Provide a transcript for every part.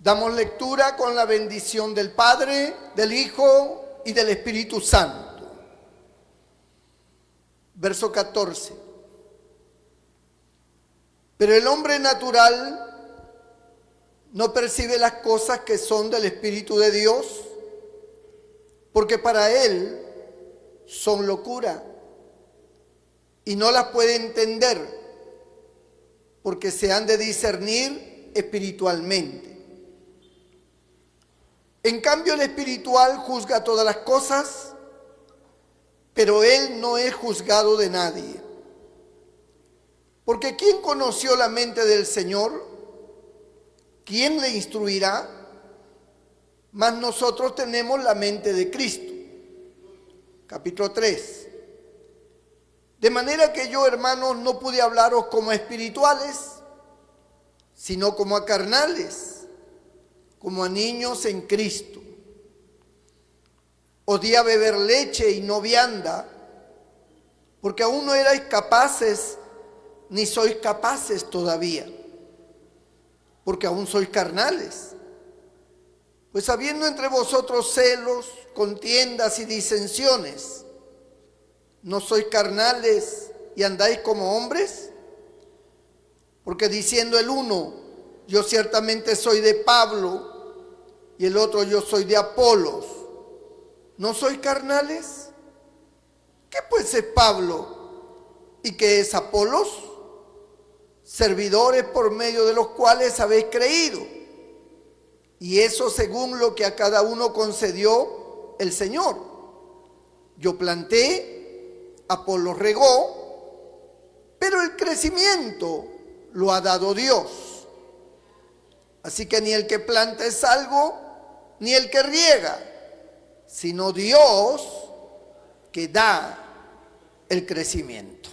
Damos lectura con la bendición del Padre, del Hijo y del Espíritu Santo. Verso 14. Pero el hombre natural no percibe las cosas que son del Espíritu de Dios, porque para él son locura y no las puede entender, porque se han de discernir espiritualmente. En cambio, el espiritual juzga todas las cosas, pero él no es juzgado de nadie. Porque ¿quién conoció la mente del Señor? ¿Quién le instruirá? Mas nosotros tenemos la mente de Cristo. Capítulo 3. De manera que yo, hermanos, no pude hablaros como a espirituales, sino como a carnales, como a niños en Cristo. Os di a beber leche y no vianda, porque aún no erais capaces, ni sois capaces todavía, porque aún sois carnales. Pues habiendo entre vosotros celos, contiendas y disensiones, ¿no sois carnales y andáis como hombres? Porque diciendo el uno, yo ciertamente soy de Pablo, y el otro, yo soy de Apolos, ¿no sois carnales? ¿Qué pues es Pablo y qué es Apolos? Servidores por medio de los cuales habéis creído, y eso según lo que a cada uno concedió el Señor. Yo planté, Apolos regó, pero el crecimiento lo ha dado Dios. Así que ni el que planta es algo, ni el que riega, sino Dios que da el crecimiento.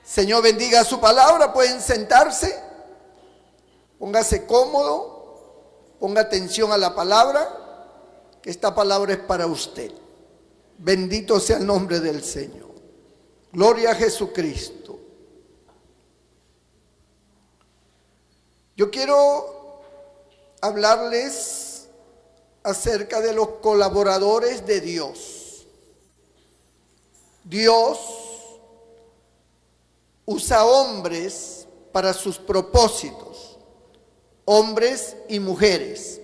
Señor, bendiga su palabra. Pueden sentarse, póngase cómodo, ponga atención a la palabra, que esta palabra es para usted. Bendito sea el nombre del Señor. Gloria a Jesucristo. Yo quiero hablarles acerca de los colaboradores de Dios. Dios usa hombres para sus propósitos, hombres y mujeres,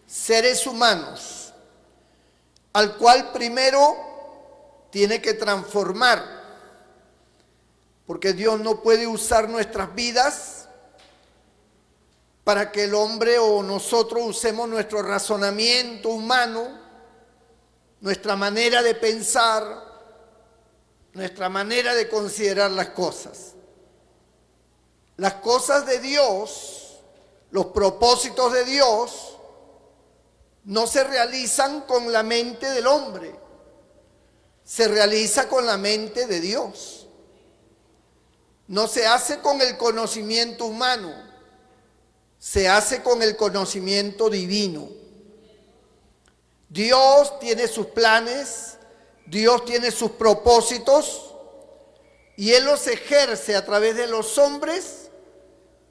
seres humanos, al cual primero tiene que transformar, porque Dios no puede usar nuestras vidas para que el hombre o nosotros usemos nuestro razonamiento humano, nuestra manera de pensar, nuestra manera de considerar las cosas. Las cosas de Dios, los propósitos de Dios, no se realizan con la mente del hombre, se realiza con la mente de Dios. No se hace con el conocimiento humano, se hace con el conocimiento divino. Dios tiene sus planes, Dios tiene sus propósitos, y Él los ejerce a través de los hombres,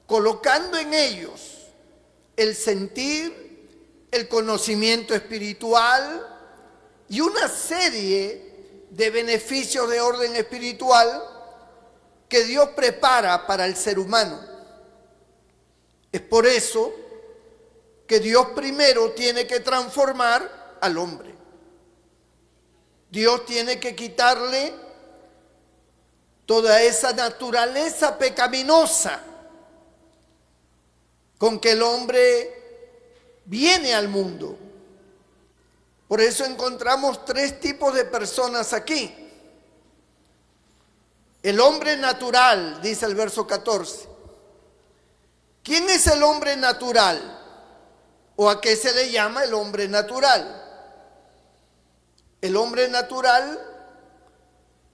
colocando en ellos el sentir, el conocimiento espiritual y una serie de beneficios de orden espiritual que Dios prepara para el ser humano. Es por eso que Dios primero tiene que transformar al hombre. Dios tiene que quitarle toda esa naturaleza pecaminosa con que el hombre viene al mundo. Por eso encontramos tres tipos de personas aquí. El hombre natural, dice el verso 14. ¿Quién es el hombre natural? ¿O a qué se le llama el hombre natural? El hombre natural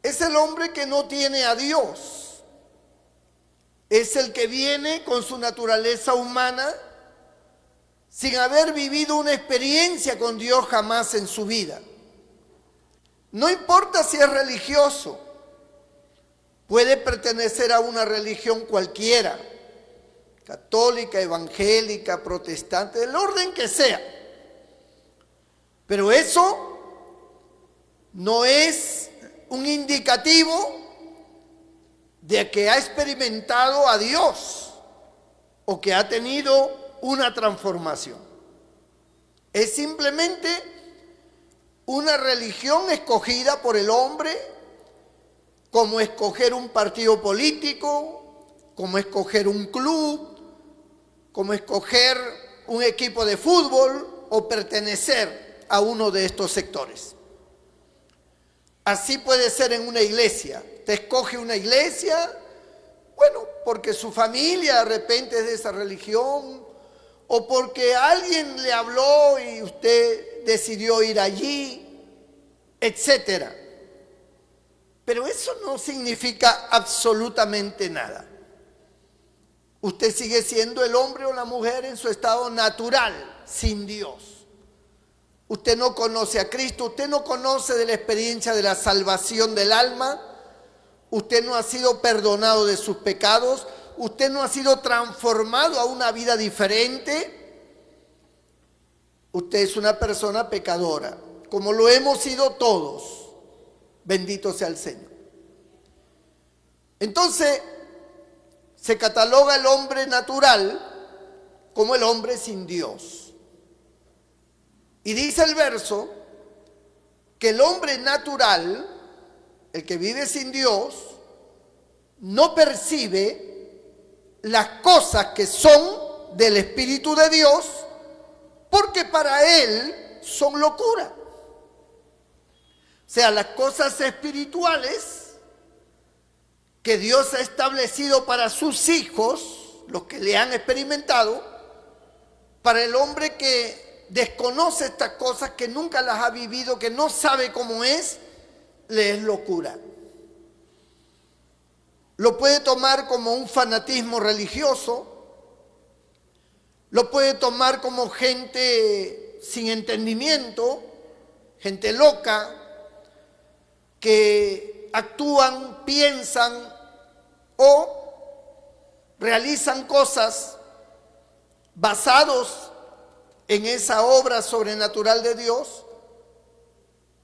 es el hombre que no tiene a Dios. Es el que viene con su naturaleza humana sin haber vivido una experiencia con Dios jamás en su vida. No importa si es religioso, puede pertenecer a una religión cualquiera, católica, evangélica, protestante, del orden que sea. Pero eso no es un indicativo de que ha experimentado a Dios o que ha tenido una transformación. Es simplemente una religión escogida por el hombre, como escoger un partido político, como escoger un club, como escoger un equipo de fútbol o pertenecer a uno de estos sectores. Así puede ser en una iglesia. Te escoge una iglesia, bueno, porque su familia de repente es de esa religión, o porque alguien le habló y usted decidió ir allí, etcétera. Pero eso no significa absolutamente nada. Usted sigue siendo el hombre o la mujer en su estado natural, sin Dios. Usted no conoce a Cristo, usted no conoce de la experiencia de la salvación del alma, usted no ha sido perdonado de sus pecados, usted no ha sido transformado a una vida diferente. Usted es una persona pecadora, como lo hemos sido todos. Bendito sea el Señor. Entonces, se cataloga el hombre natural como el hombre sin Dios. Y dice el verso que el hombre natural, el que vive sin Dios, no percibe las cosas que son del Espíritu de Dios, porque para él son locura. O sea, las cosas espirituales que Dios ha establecido para sus hijos, los que le han experimentado, para el hombre que desconoce estas cosas, que nunca las ha vivido, que no sabe cómo es, le es locura. Lo puede tomar como un fanatismo religioso, lo puede tomar como gente sin entendimiento, gente loca, que actúan, piensan o realizan cosas basados en esa obra sobrenatural de Dios,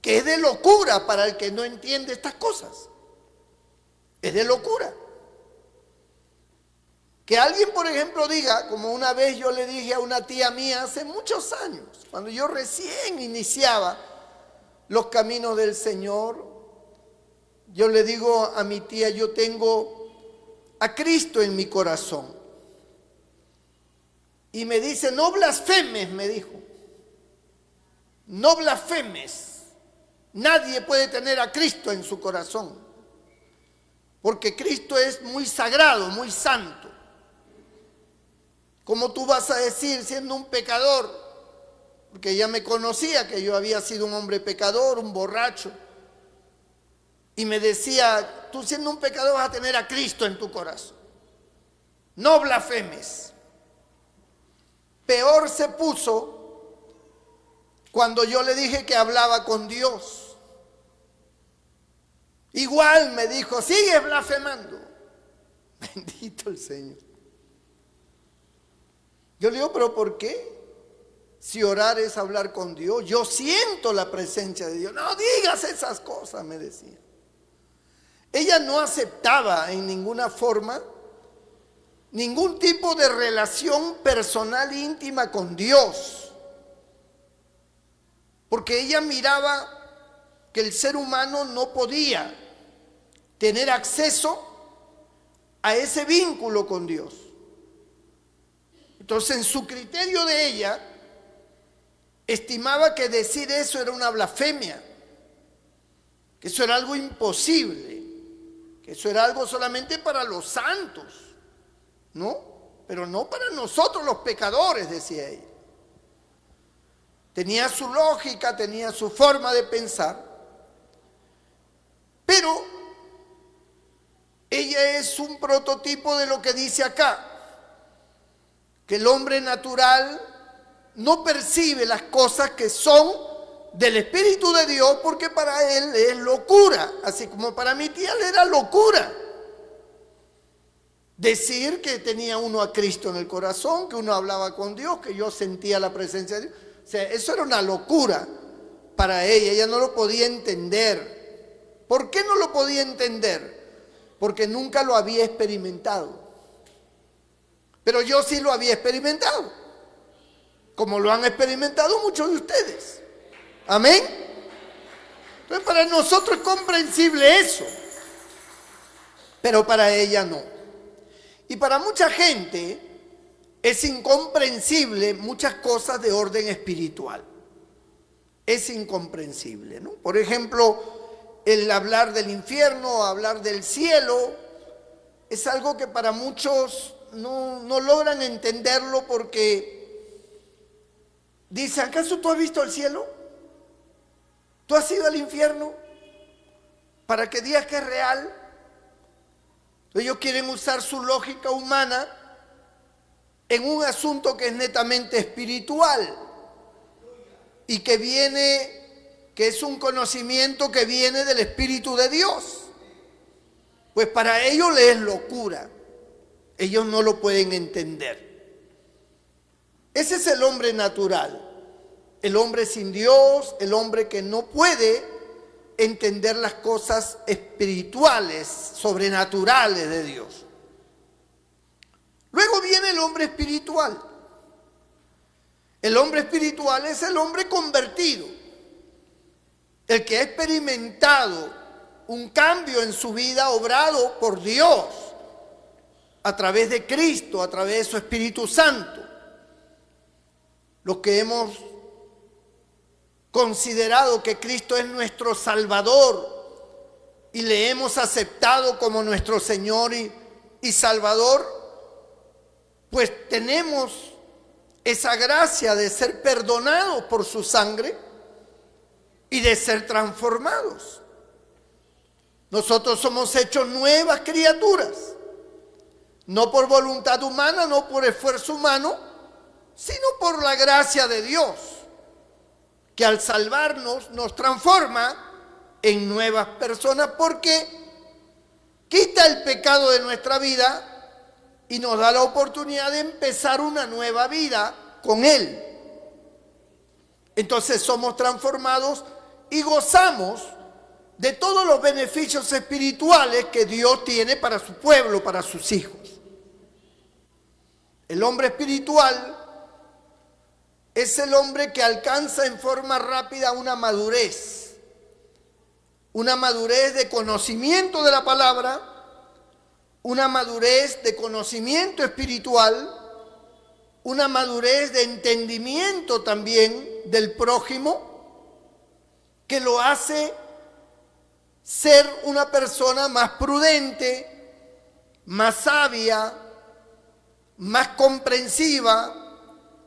que es de locura para el que no entiende estas cosas. Es de locura. Que alguien, por ejemplo, diga, como una vez yo le dije a una tía mía hace muchos años, cuando yo recién iniciaba los caminos del Señor, yo le digo a mi tía, yo tengo a Cristo en mi corazón. Y me dice, no blasfemes, me dijo. No blasfemes. Nadie puede tener a Cristo en su corazón. Porque Cristo es muy sagrado, muy santo. ¿Cómo tú vas a decir siendo un pecador? Porque ella me conocía que yo había sido un hombre pecador, un borracho. Y me decía, tú siendo un pecador vas a tener a Cristo en tu corazón. No blasfemes. Peor se puso cuando yo le dije que hablaba con Dios. Igual me dijo, sigue blasfemando. Bendito el Señor. Yo le digo, ¿pero por qué? Si orar es hablar con Dios, yo siento la presencia de Dios. No digas esas cosas, me decía. Ella no aceptaba en ninguna forma ningún tipo de relación personal íntima con Dios, porque ella miraba que el ser humano no podía tener acceso a ese vínculo con Dios. Entonces, en su criterio de ella, estimaba que decir eso era una blasfemia, que eso era algo imposible, que eso era algo solamente para los santos, ¿no? Pero no para nosotros los pecadores, decía ella. Tenía su lógica, tenía su forma de pensar, pero ella es un prototipo de lo que dice acá, que el hombre natural no percibe las cosas que son del Espíritu de Dios, porque para él es locura, así como para mi tía le era locura. decir que tenía uno a Cristo en el corazón, que uno hablaba con Dios, que yo sentía la presencia de Dios. O sea, eso era una locura para ella no lo podía entender. ¿Por qué no lo podía entender? Porque nunca lo había experimentado. Pero yo sí lo había experimentado, como lo han experimentado muchos de ustedes. Amén. Entonces para nosotros es comprensible eso, pero para ella no. Y para mucha gente es incomprensible muchas cosas de orden espiritual. Es incomprensible, ¿no? Por ejemplo, el hablar del infierno, hablar del cielo, es algo que para muchos no logran entenderlo, porque dicen: ¿acaso tú has visto el cielo? ¿Tú has ido al infierno? Para que digas que es real. Ellos quieren usar su lógica humana en un asunto que es netamente espiritual y que es un conocimiento que viene del Espíritu de Dios. Pues para ellos les es locura. Ellos no lo pueden entender. Ese es el hombre natural, el hombre sin Dios, el hombre que no puede entender las cosas espirituales, sobrenaturales de Dios. Luego viene el hombre espiritual. El hombre espiritual es el hombre convertido, el que ha experimentado un cambio en su vida obrado por Dios a través de Cristo, a través de su Espíritu Santo. Los que hemos considerado que Cristo es nuestro Salvador y le hemos aceptado como nuestro Señor y Salvador, pues tenemos esa gracia de ser perdonados por su sangre y de ser transformados. Nosotros somos hechos nuevas criaturas, no por voluntad humana, no por esfuerzo humano, sino por la gracia de Dios, que al salvarnos nos transforma en nuevas personas, porque quita el pecado de nuestra vida y nos da la oportunidad de empezar una nueva vida con Él. Entonces somos transformados y gozamos de todos los beneficios espirituales que Dios tiene para su pueblo, para sus hijos. El hombre espiritual es el hombre que alcanza en forma rápida una madurez de conocimiento de la palabra, una madurez de conocimiento espiritual, una madurez de entendimiento también del prójimo, que lo hace ser una persona más prudente, más sabia, más comprensiva,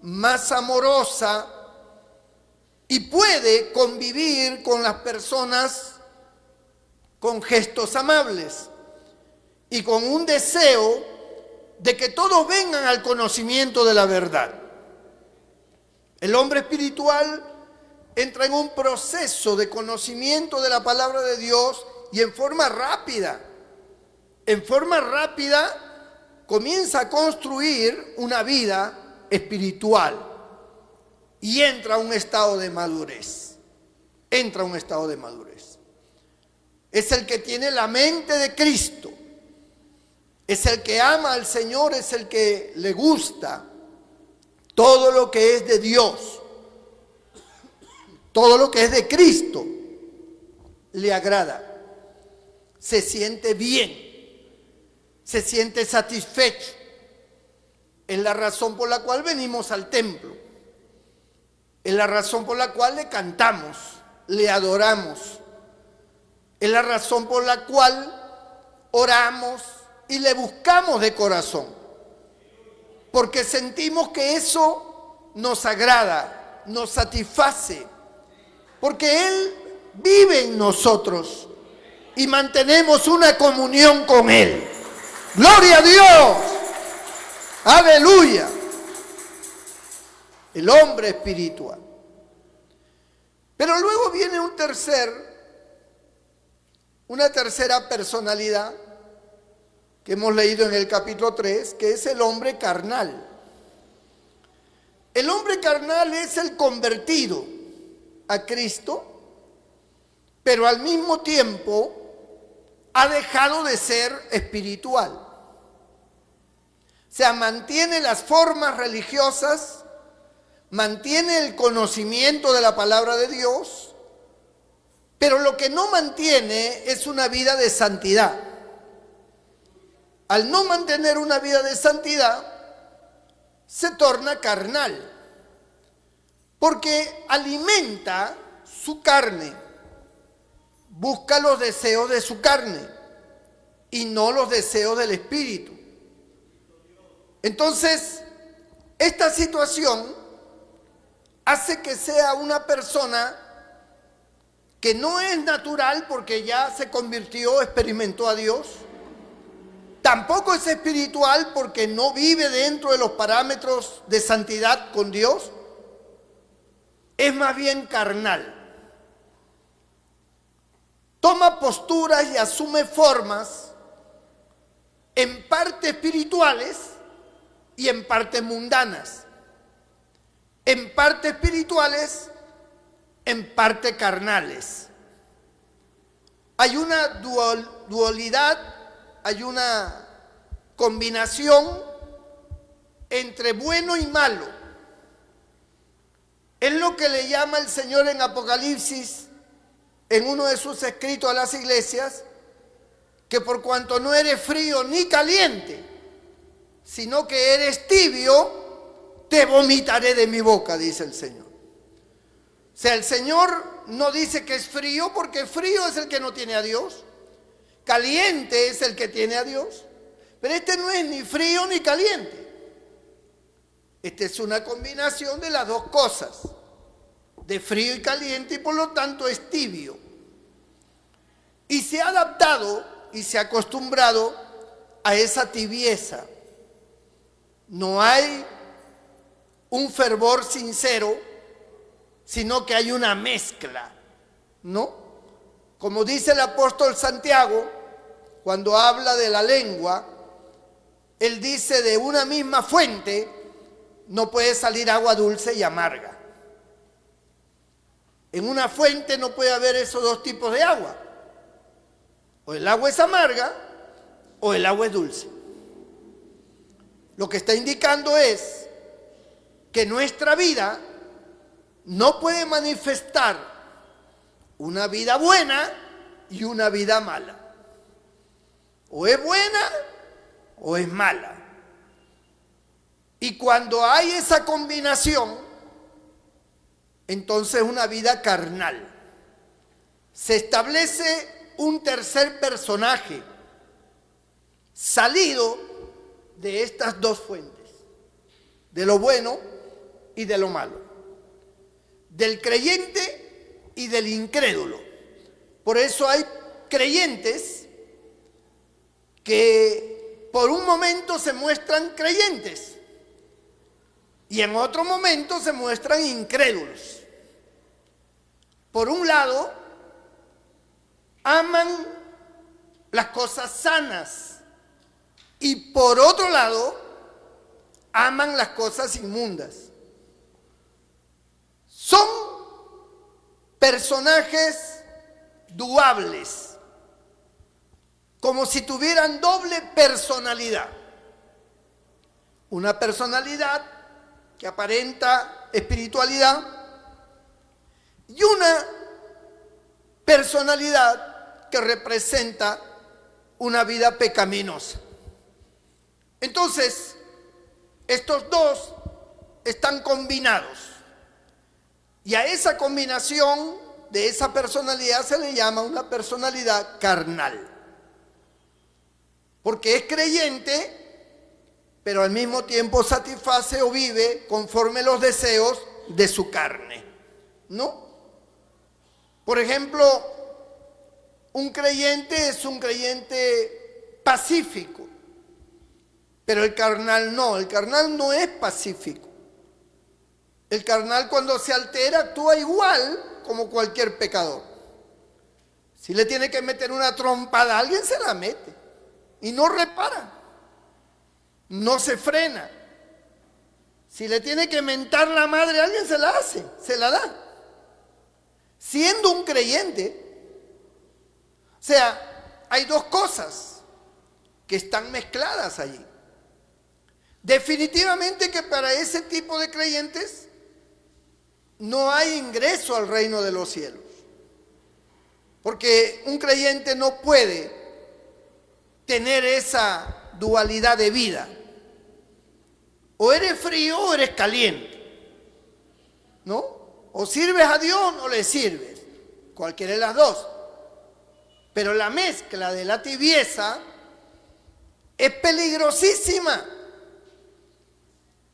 más amorosa, y puede convivir con las personas con gestos amables y con un deseo de que todos vengan al conocimiento de la verdad. El hombre espiritual entra en un proceso de conocimiento de la palabra de Dios y en forma rápida comienza a construir una vida espiritual y entra a un estado de madurez. Es el que tiene la mente de Cristo. Es el que ama al Señor, es el que le gusta todo lo que es de Dios, todo lo que es de Cristo, le agrada, se siente bien, se siente satisfecho. Es la razón por la cual venimos al templo, es la razón por la cual le cantamos, le adoramos, es la razón por la cual oramos y le buscamos de corazón, porque sentimos que eso nos agrada, nos satisface, porque Él vive en nosotros y mantenemos una comunión con Él. ¡Gloria a Dios! ¡Aleluya! El hombre espiritual. Pero luego viene una tercera personalidad, que hemos leído en el capítulo 3, que es el hombre carnal. El hombre carnal es el convertido a Cristo, pero al mismo tiempo ha dejado de ser espiritual. O sea, mantiene las formas religiosas, mantiene el conocimiento de la palabra de Dios, pero lo que no mantiene es una vida de santidad. Al no mantener una vida de santidad, se torna carnal, porque alimenta su carne, busca los deseos de su carne y no los deseos del espíritu. Entonces, esta situación hace que sea una persona que no es natural porque ya se convirtió, experimentó a Dios. Tampoco es espiritual porque no vive dentro de los parámetros de santidad con Dios. Es más bien carnal. Toma posturas y asume formas en parte espirituales y en parte mundanas. En parte espirituales, en parte carnales. Hay una dualidad, hay una combinación entre bueno y malo. Es lo que le llama el Señor en Apocalipsis, en uno de sus escritos a las iglesias, que por cuanto no eres frío ni caliente, sino que eres tibio, te vomitaré de mi boca, dice el Señor. O sea, el Señor no dice que es frío, porque frío es el que no tiene a Dios. Caliente es el que tiene a Dios. Pero este no es ni frío ni caliente. Esta es una combinación de las dos cosas, de frío y caliente, y por lo tanto es tibio. Y se ha adaptado y se ha acostumbrado a esa tibieza. No hay un fervor sincero, sino que hay una mezcla, ¿no? Como dice el apóstol Santiago, cuando habla de la lengua, él dice: de una misma fuente no puede salir agua dulce y amarga. En una fuente no puede haber esos dos tipos de agua. O el agua es amarga o el agua es dulce. Lo que está indicando es que nuestra vida no puede manifestar una vida buena y una vida mala. O es buena o es mala. Y cuando hay esa combinación, entonces una vida carnal. Se establece un tercer personaje salido de estas dos fuentes, de lo bueno y de lo malo, del creyente y del incrédulo. Por eso hay creyentes que por un momento se muestran creyentes y en otro momento se muestran incrédulos. Por un lado, aman las cosas sanas y por otro lado, aman las cosas inmundas. Son personajes duables, como si tuvieran doble personalidad. Una personalidad que aparenta espiritualidad y una personalidad que representa una vida pecaminosa. Entonces, estos dos están combinados y a esa combinación de esa personalidad se le llama una personalidad carnal, porque es creyente, pero al mismo tiempo satisface o vive conforme los deseos de su carne, ¿no? Por ejemplo, un creyente es un creyente pacífico, pero el carnal no es pacífico. El carnal, cuando se altera, actúa igual como cualquier pecador. Si le tiene que meter una trompada a alguien, se la mete. y no repara, no se frena. Si le tiene que mentar la madre a alguien, se la hace, se la da. Siendo un creyente, o sea, hay dos cosas que están mezcladas allí. Definitivamente que para ese tipo de creyentes no hay ingreso al reino de los cielos. Porque un creyente no puede tener esa dualidad de vida. O eres frío o eres caliente, ¿no? O sirves a Dios o no le sirves. Cualquiera de las dos. Pero la mezcla de la tibieza es peligrosísima.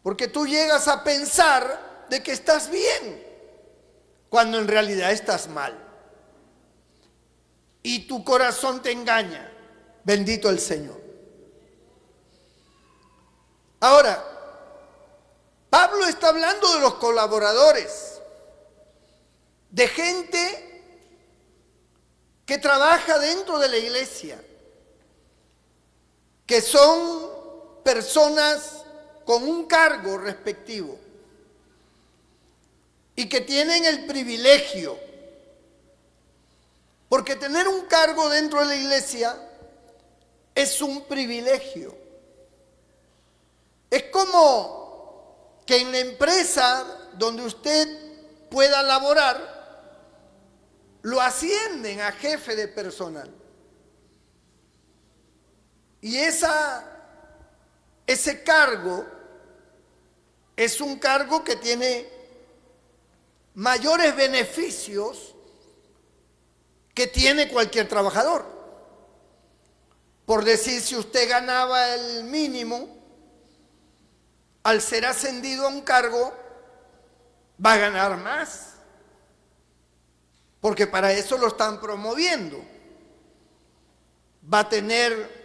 Porque tú llegas a pensar de que estás bien, cuando en realidad estás mal. Y tu corazón te engaña. Bendito el Señor. Ahora, Pablo está hablando de los colaboradores, de gente que trabaja dentro de la iglesia, que son personas con un cargo respectivo y que tienen el privilegio, porque tener un cargo dentro de la iglesia es un privilegio. Es como que en la empresa donde usted pueda laborar, lo ascienden a jefe de personal. Y ese cargo es un cargo que tiene mayores beneficios que tiene cualquier trabajador. Por decir, si usted ganaba el mínimo, al ser ascendido a un cargo, va a ganar más. Porque para eso lo están promoviendo. Va a tener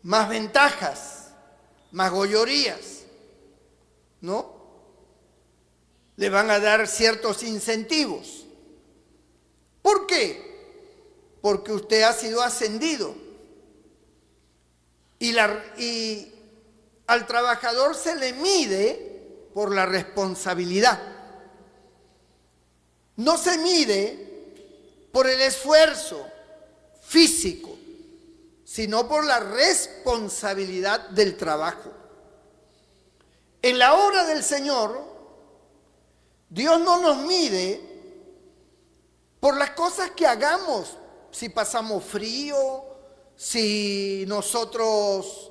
más ventajas, más gollorías, ¿no? Le van a dar ciertos incentivos. ¿Por qué? Porque usted ha sido ascendido. Y al trabajador se le mide por la responsabilidad. No se mide por el esfuerzo físico, sino por la responsabilidad del trabajo. En la obra del Señor, Dios no nos mide por las cosas que hagamos, si pasamos frío, si nosotros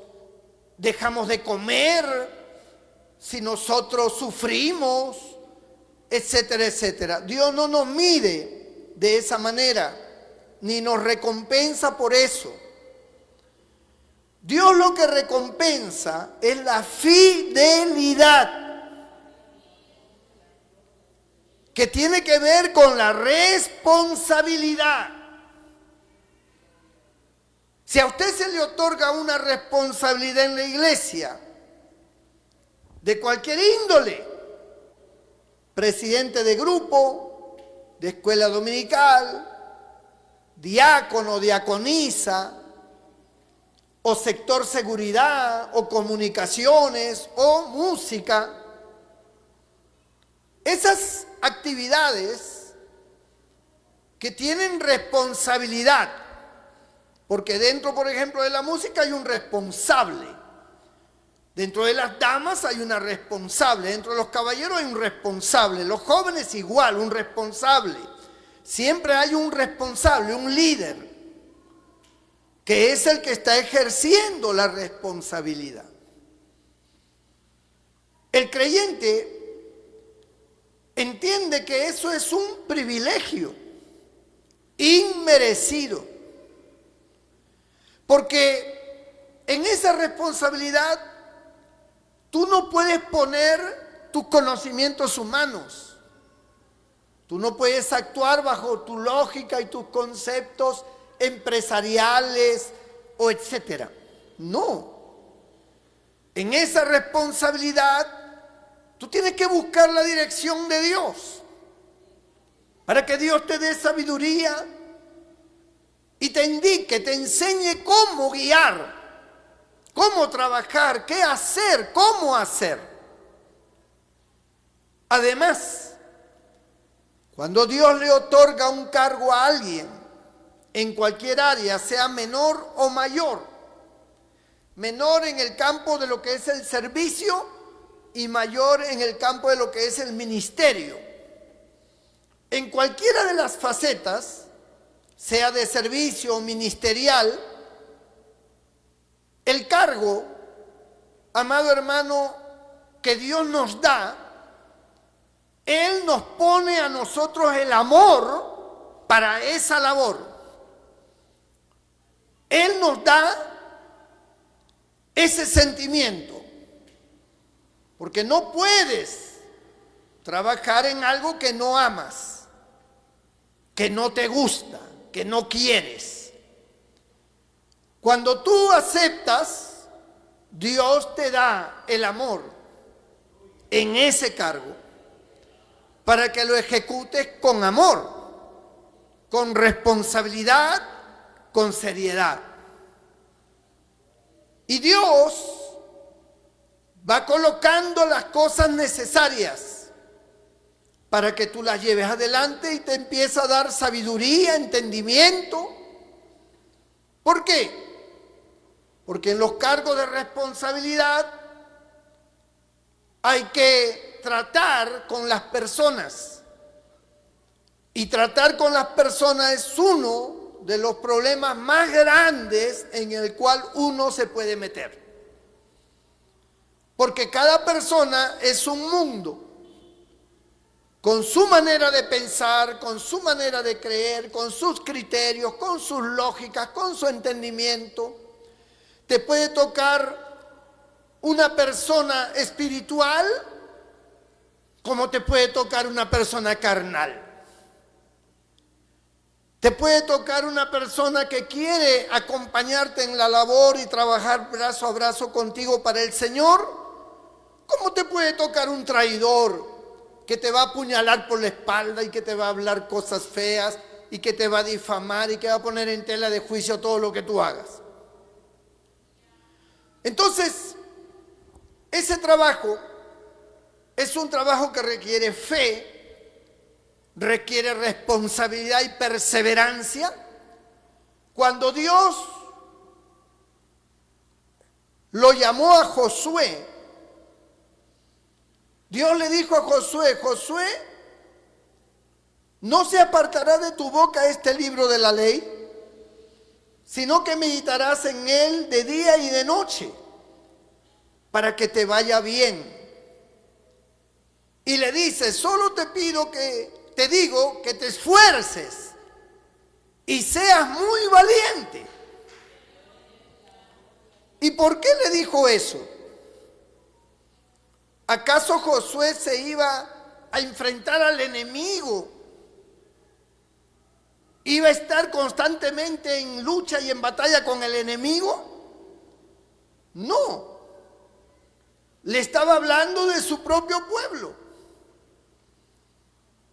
dejamos de comer, si nosotros sufrimos, etcétera, etcétera. Dios no nos mide de esa manera, ni nos recompensa por eso. Dios lo que recompensa es la fidelidad, que tiene que ver con la responsabilidad. Si a usted se le otorga una responsabilidad en la iglesia, de cualquier índole, presidente de grupo, de escuela dominical, diácono, diaconisa, o sector seguridad, o comunicaciones, o música, esas actividades que tienen responsabilidad, porque dentro, por ejemplo, de la música hay un responsable, dentro de las damas hay una responsable, dentro de los caballeros hay un responsable, los jóvenes igual, un responsable. Siempre hay un responsable, un líder, que es el que está ejerciendo la responsabilidad. El creyente entiende que eso es un privilegio inmerecido, porque en esa responsabilidad tú no puedes poner tus conocimientos humanos, tú no puedes actuar bajo tu lógica y tus conceptos empresariales o etcétera. No, en esa responsabilidad tú tienes que buscar la dirección de Dios para que Dios te dé sabiduría y te indique, te enseñe cómo guiar, cómo trabajar, qué hacer, cómo hacer. Además, cuando Dios le otorga un cargo a alguien en cualquier área, sea menor o mayor, menor en el campo de lo que es el servicio y mayor en el campo de lo que es el ministerio, en cualquiera de las facetas, sea de servicio o ministerial, el cargo, amado hermano, que Dios nos da, Él nos pone a nosotros el amor para esa labor. Él nos da ese sentimiento, porque no puedes trabajar en algo que no amas, que no te gusta, que no quieres. Cuando tú aceptas, Dios te da el amor en ese cargo para que lo ejecutes con amor, con responsabilidad, con seriedad. Y Dios va colocando las cosas necesarias para que tú las lleves adelante y te empieza a dar sabiduría, entendimiento. ¿Por qué? Porque en los cargos de responsabilidad hay que tratar con las personas. Y tratar con las personas es uno de los problemas más grandes en el cual uno se puede meter. Porque cada persona es un mundo, con su manera de pensar, con su manera de creer, con sus criterios, con sus lógicas, con su entendimiento. Te puede tocar una persona espiritual como te puede tocar una persona carnal. Te puede tocar una persona que quiere acompañarte en la labor y trabajar brazo a brazo contigo para el Señor. ¿Cómo te puede tocar un traidor que te va a apuñalar por la espalda y que te va a hablar cosas feas y que te va a difamar y que va a poner en tela de juicio todo lo que tú hagas? Entonces, ese trabajo es un trabajo que requiere fe, requiere responsabilidad y perseverancia. Cuando Dios lo llamó a Josué, Dios le dijo a Josué: Josué, no se apartará de tu boca este libro de la ley, sino que meditarás en él de día y de noche, para que te vaya bien. Y le dice: solo te pido que, te digo, que te esfuerces y seas muy valiente. ¿Y por qué le dijo eso? ¿Acaso Josué se iba a enfrentar al enemigo? ¿Iba a estar constantemente en lucha y en batalla con el enemigo? No. Le estaba hablando de su propio pueblo.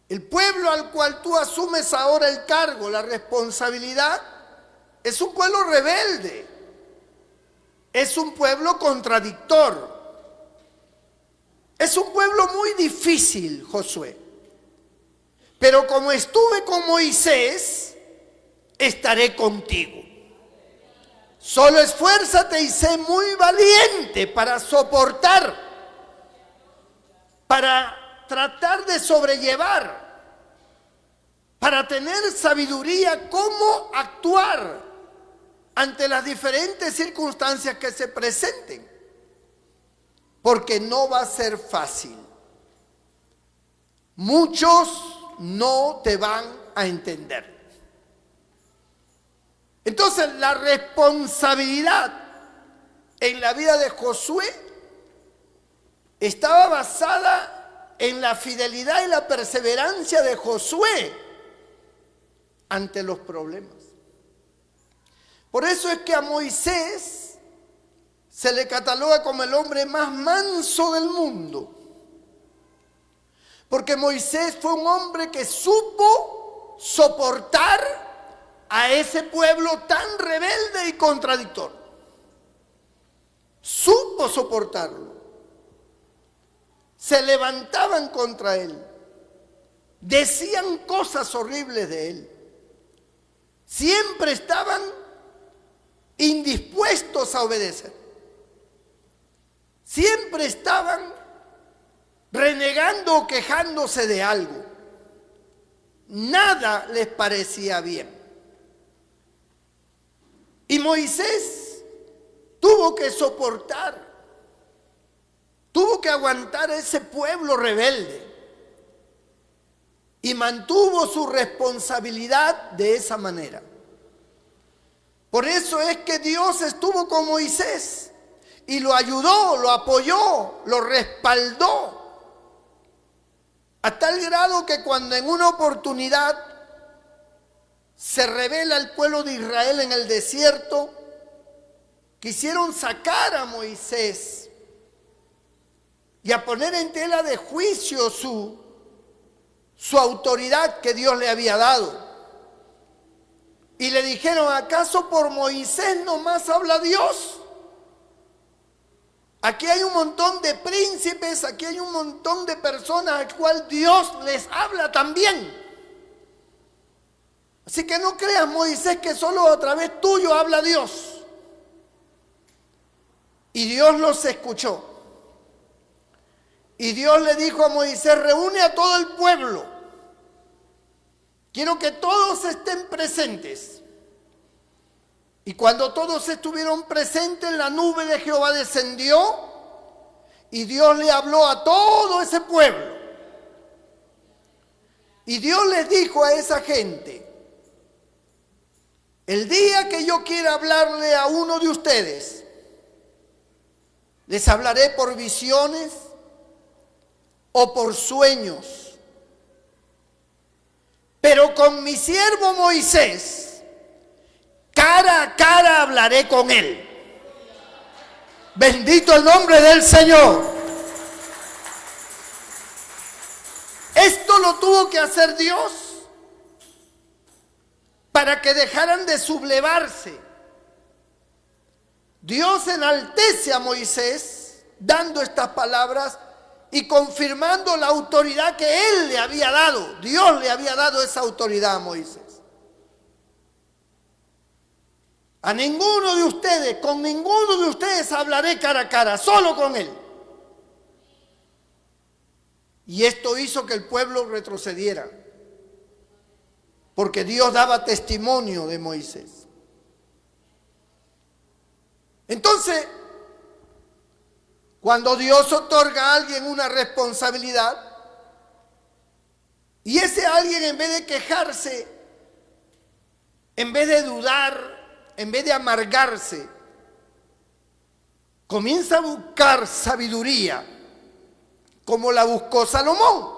El pueblo al cual tú asumes ahora el cargo, la responsabilidad, es un pueblo rebelde. Es un pueblo contradictor. Es un pueblo muy difícil, Josué. Pero como estuve con Moisés, estaré contigo. Solo esfuérzate y sé muy valiente para soportar, para tratar de sobrellevar, para tener sabiduría cómo actuar ante las diferentes circunstancias que se presenten. Porque no va a ser fácil. Muchos no te van a entender. Entonces, la responsabilidad en la vida de Josué estaba basada en la fidelidad y la perseverancia de Josué ante los problemas. Por eso es que a Moisés se le cataloga como el hombre más manso del mundo. Porque Moisés fue un hombre que supo soportar a ese pueblo tan rebelde y contradictor. Supo soportarlo. Se levantaban contra él. Decían cosas horribles de él. Siempre estaban indispuestos a obedecer. Siempre estaban renegando o quejándose de algo. Nada les parecía bien. Y Moisés tuvo que soportar, tuvo que aguantar a ese pueblo rebelde y mantuvo su responsabilidad de esa manera. Por eso es que Dios estuvo con Moisés y lo ayudó, lo apoyó, lo respaldó, a tal grado que cuando en una oportunidad se revela el pueblo de Israel en el desierto, quisieron sacar a Moisés y a poner en tela de juicio su autoridad que Dios le había dado. Y le dijeron: ¿acaso por Moisés nomás habla Dios? Aquí hay un montón de príncipes, aquí hay un montón de personas al cual Dios les habla también. Así que no creas, Moisés, que solo a través tuyo habla Dios. Y Dios los escuchó. Y Dios le dijo a Moisés: reúne a todo el pueblo. Quiero que todos estén presentes. Y cuando todos estuvieron presentes, la nube de Jehová descendió y Dios le habló a todo ese pueblo. Y Dios les dijo a esa gente: el día que yo quiera hablarle a uno de ustedes, les hablaré por visiones o por sueños. Pero con mi siervo Moisés, cara a cara hablaré con él. Bendito el nombre del Señor. Esto lo tuvo que hacer Dios para que dejaran de sublevarse. Dios enaltece a Moisés dando estas palabras y confirmando la autoridad que él le había dado. Dios le había dado esa autoridad a Moisés. A ninguno de ustedes, con ninguno de ustedes hablaré cara a cara, solo con él. Y esto hizo que el pueblo retrocediera, porque Dios daba testimonio de Moisés. Entonces, cuando Dios otorga a alguien una responsabilidad, y ese alguien, en vez de quejarse, en vez de dudar, en vez de amargarse, comienza a buscar sabiduría, como la buscó Salomón.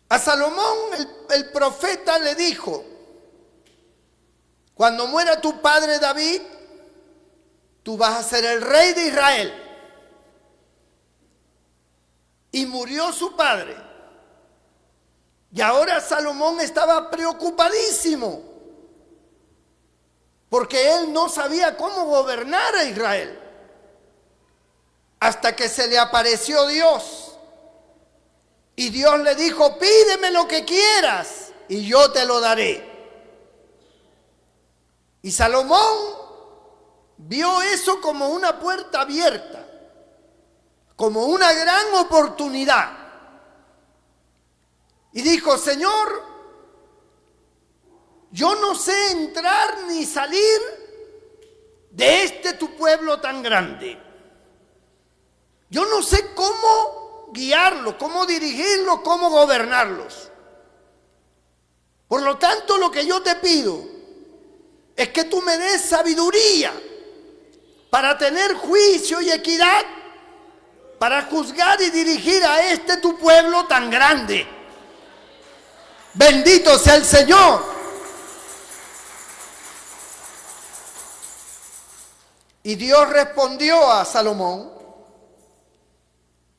A Salomón el profeta le dijo: cuando muera tu padre David, tú vas a ser el rey de Israel. Y murió su padre. Y ahora Salomón estaba preocupadísimo, porque él no sabía cómo gobernar a Israel. Hasta que se le apareció Dios. Y Dios le dijo: pídeme lo que quieras y yo te lo daré. Y Salomón vio eso como una puerta abierta, como una gran oportunidad. Y dijo: Señor, yo no sé entrar ni salir de este tu pueblo tan grande. Yo no sé cómo guiarlo, cómo dirigirlo, cómo gobernarlos. Por lo tanto, lo que yo te pido es que tú me des sabiduría para tener juicio y equidad, para juzgar y dirigir a este tu pueblo tan grande. Bendito sea el Señor. Y Dios respondió a Salomón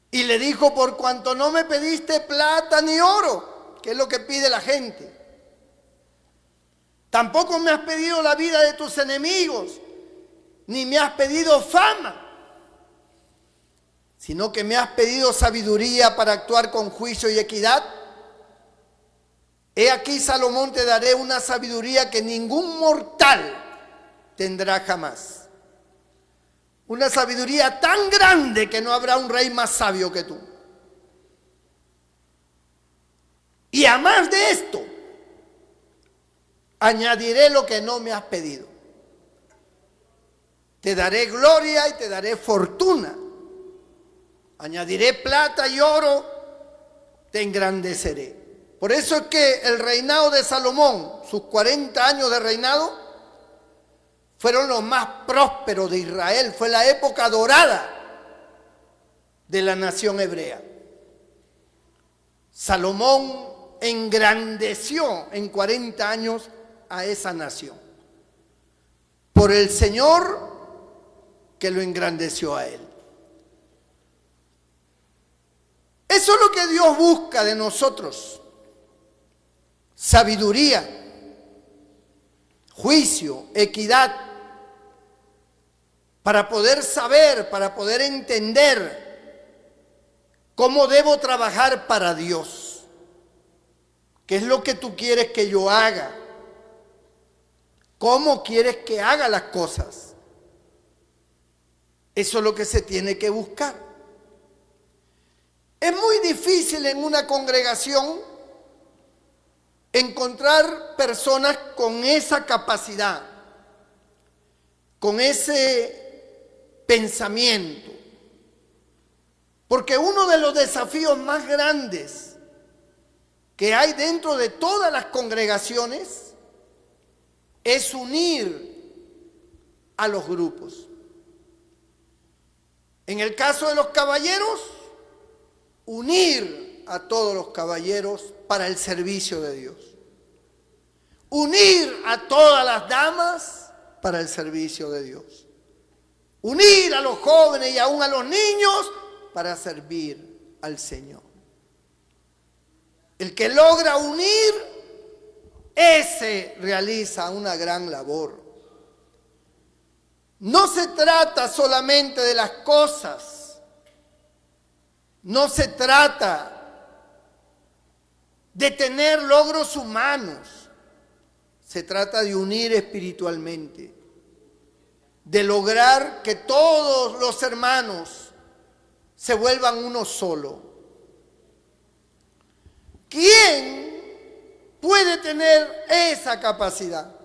y le dijo: por cuanto no me pediste plata ni oro, que es lo que pide la gente, Tampoco me has pedido la vida de tus enemigos, ni me has pedido fama, sino que me has pedido sabiduría para actuar con juicio y equidad. He aquí, Salomón, te daré una sabiduría que ningún mortal tendrá jamás. Una sabiduría tan grande que no habrá un rey más sabio que tú. Y a más de esto, añadiré lo que no me has pedido. Te daré gloria y te daré fortuna. Añadiré plata y oro, te engrandeceré. Por eso es que el reinado de Salomón, sus 40 años de reinado, fueron los más prósperos de Israel. Fue la época dorada de la nación hebrea. Salomón engrandeció en 40 años a esa nación. Por el Señor que lo engrandeció a él. Eso es lo que Dios busca de nosotros. Sabiduría, juicio, equidad, para poder saber, para poder entender cómo debo trabajar para Dios. ¿Qué es lo que tú quieres que yo haga? ¿Cómo quieres que haga las cosas? Eso es lo que se tiene que buscar. Es muy difícil en una congregación encontrar personas con esa capacidad, con ese pensamiento. Porque uno de los desafíos más grandes que hay dentro de todas las congregaciones es unir a los grupos. En el caso de los caballeros, unir a todos los caballeros para el servicio de Dios. Unir a todas las damas para el servicio de Dios. Unir a los jóvenes y aún a los niños para servir al Señor. El que logra unir, ese realiza una gran labor. No se trata solamente de las cosas. No se trata de tener logros humanos. Se trata de unir espiritualmente. De lograr que todos los hermanos se vuelvan uno solo. ¿Quién puede tener esa capacidad?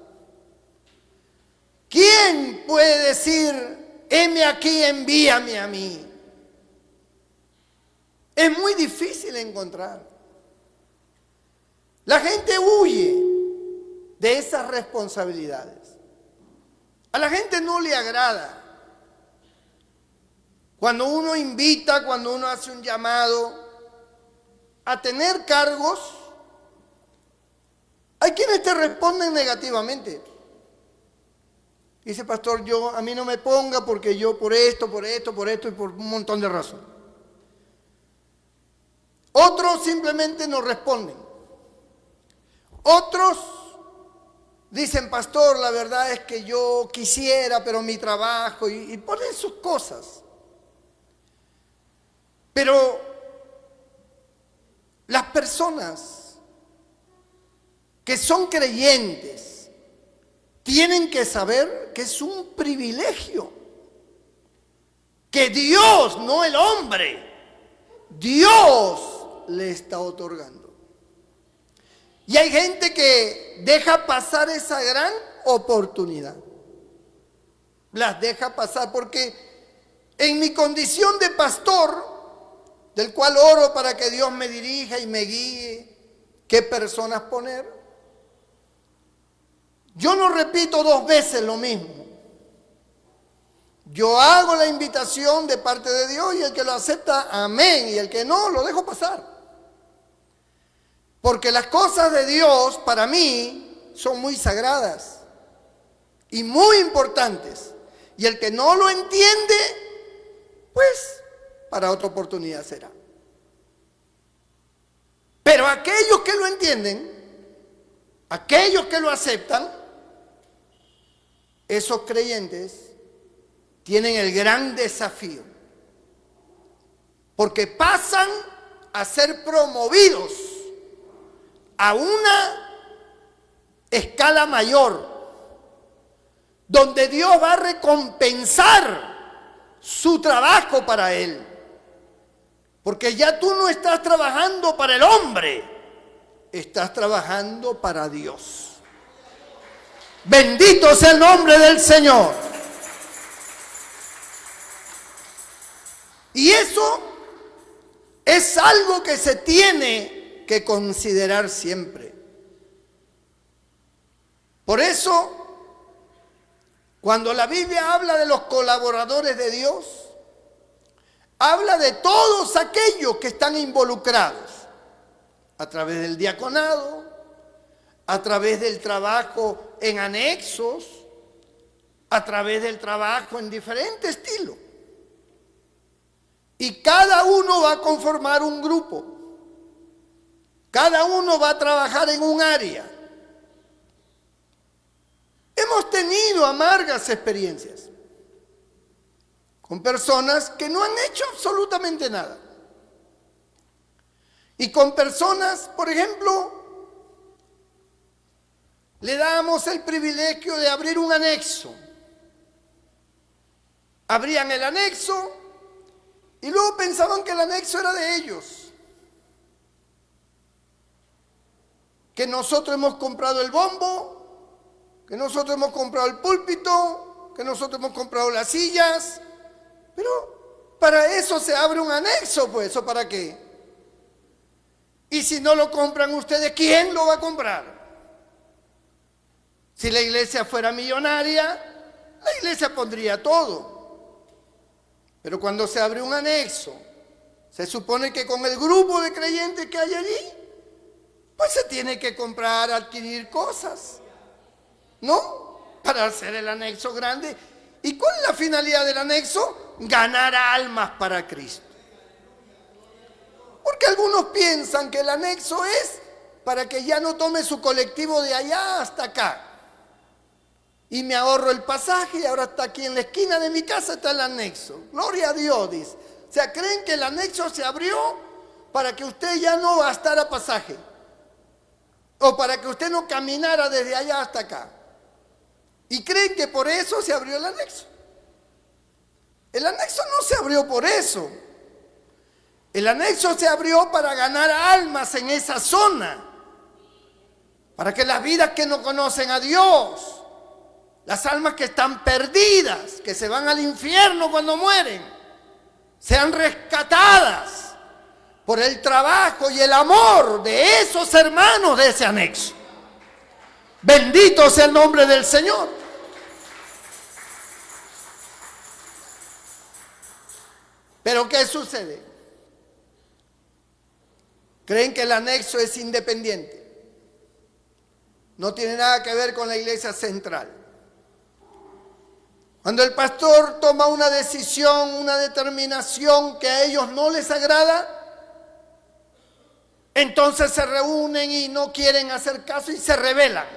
¿Quién puede decir, heme aquí, envíame a mí? Es muy difícil encontrar. La gente huye de esas responsabilidades. A la gente no le agrada. Cuando uno invita, cuando uno hace un llamado a tener cargos, hay quienes te responden negativamente. Dice, pastor, a mí no me ponga porque yo por esto y por un montón de razones. Otros simplemente no responden. Otros dicen, pastor, la verdad es que yo quisiera, pero mi trabajo, y ponen sus cosas. Pero las personas que son creyentes tienen que saber que es un privilegio que Dios, no el hombre, Dios le está otorgando. Y hay gente que deja pasar esa gran oportunidad. Las deja pasar porque en mi condición de pastor, del cual oro para que Dios me dirija y me guíe qué personas poner, yo no repito 2 veces lo mismo. Yo hago la invitación de parte de Dios y el que lo acepta, amén, y el que no, lo dejo pasar. Porque las cosas de Dios para mí son muy sagradas y muy importantes. Y el que no lo entiende, pues para otra oportunidad será. Pero aquellos que lo entienden, aquellos que lo aceptan, esos creyentes tienen el gran desafío, porque pasan a ser promovidos a una escala mayor, donde Dios va a recompensar su trabajo para él. Porque ya tú no estás trabajando para el hombre, estás trabajando para Dios. Bendito sea el nombre del Señor. Y eso es algo que se tiene que considerar siempre. Por eso, cuando la Biblia habla de los colaboradores de Dios, habla de todos aquellos que están involucrados a través del diaconado, a través del trabajo en anexos, a través del trabajo en diferentes estilos. Y cada uno va a conformar un grupo, cada uno va a trabajar en un área. Hemos tenido amargas experiencias con personas que no han hecho absolutamente nada. Y con personas, por ejemplo, le damos el privilegio de abrir un anexo. Abrían el anexo y luego pensaban que el anexo era de ellos. Que nosotros hemos comprado el bombo, que nosotros hemos comprado el púlpito, que nosotros hemos comprado las sillas. Pero para eso se abre un anexo, pues, ¿o para qué? Y si no lo compran ustedes, ¿quién lo va a comprar? Si la iglesia fuera millonaria, la iglesia pondría todo. Pero cuando se abre un anexo, se supone que con el grupo de creyentes que hay allí, pues se tiene que comprar, adquirir cosas, ¿no? Para hacer el anexo grande. ¿Y cuál es la finalidad del anexo? Ganar almas para Cristo. Porque algunos piensan que el anexo es para que ya no tome su colectivo de allá hasta acá. Y me ahorro el pasaje y ahora está aquí en la esquina de mi casa está el anexo. Gloria a Dios, dice. O sea, creen que el anexo se abrió para que usted ya no gastara pasaje. O para que usted no caminara desde allá hasta acá. Y creen que por eso se abrió el anexo. El anexo no se abrió por eso. El anexo se abrió para ganar almas en esa zona. Para que las vidas que no conocen a Dios, las almas que están perdidas, que se van al infierno cuando mueren, sean rescatadas por el trabajo y el amor de esos hermanos de ese anexo. Bendito sea el nombre del Señor. Pero ¿qué sucede? Creen que el anexo es independiente. No tiene nada que ver con la iglesia central. Cuando el pastor toma una decisión, una determinación que a ellos no les agrada, entonces se reúnen y no quieren hacer caso y se rebelan.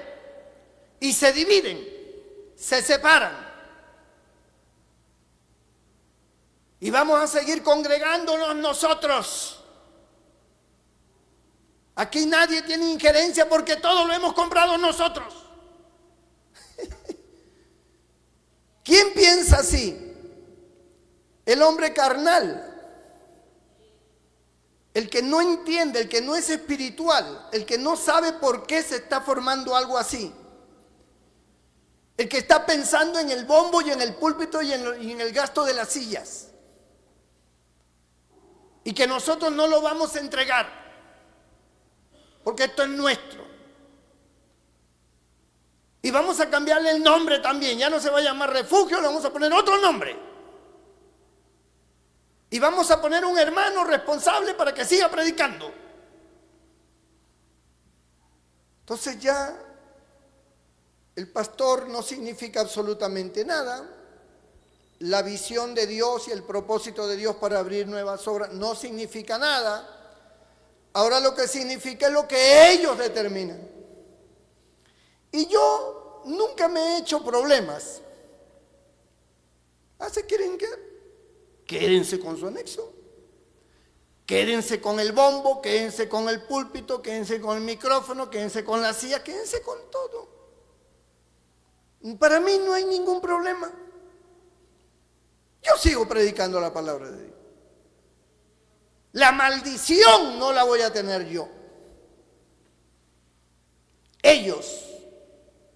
Y se dividen, se separan. Y vamos a seguir congregándonos nosotros. Aquí nadie tiene injerencia porque todo lo hemos comprado nosotros. ¿Quién piensa así? El hombre carnal. El que no entiende, el que no es espiritual, el que no sabe por qué se está formando algo así. El que está pensando en el bombo y en el púlpito y en el gasto de las sillas. Y que nosotros no lo vamos a entregar, porque esto es nuestro. Y vamos a cambiarle el nombre también, ya no se va a llamar refugio, le vamos a poner otro nombre. Y vamos a poner un hermano responsable para que siga predicando. Entonces ya el pastor no significa absolutamente nada. La visión de Dios y el propósito de Dios para abrir nuevas obras no significa nada. Ahora lo que significa es lo que ellos determinan. Y yo nunca me he hecho problemas. ¿Se quieren quedar? Quédense con su anexo. Quédense con el bombo, quédense con el púlpito, quédense con el micrófono, quédense con la silla, quédense con todo. Para mí no hay ningún problema. Yo sigo predicando la palabra de Dios. La maldición no la voy a tener yo. Ellos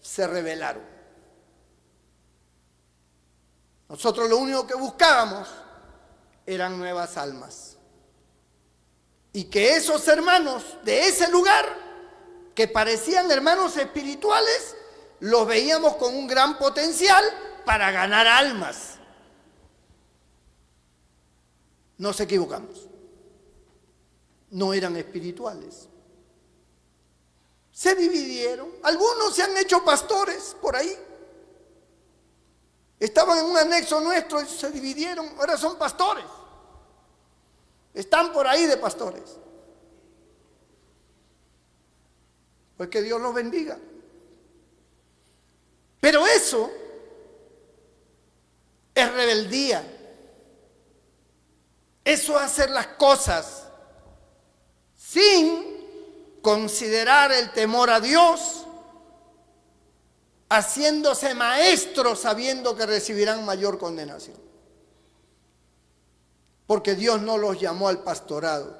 se rebelaron. Nosotros lo único que buscábamos eran nuevas almas. Y que esos hermanos de ese lugar, que parecían hermanos espirituales, los veíamos con un gran potencial para ganar almas. Nos equivocamos. No eran espirituales. Se dividieron. Algunos se han hecho pastores por ahí. Estaban en un anexo nuestro y se dividieron. Ahora son pastores. Están por ahí de pastores. Pues que Dios los bendiga. Pero eso es rebeldía. Eso es hacer las cosas sin considerar el temor a Dios, haciéndose maestros sabiendo que recibirán mayor condenación. Porque Dios no los llamó al pastorado,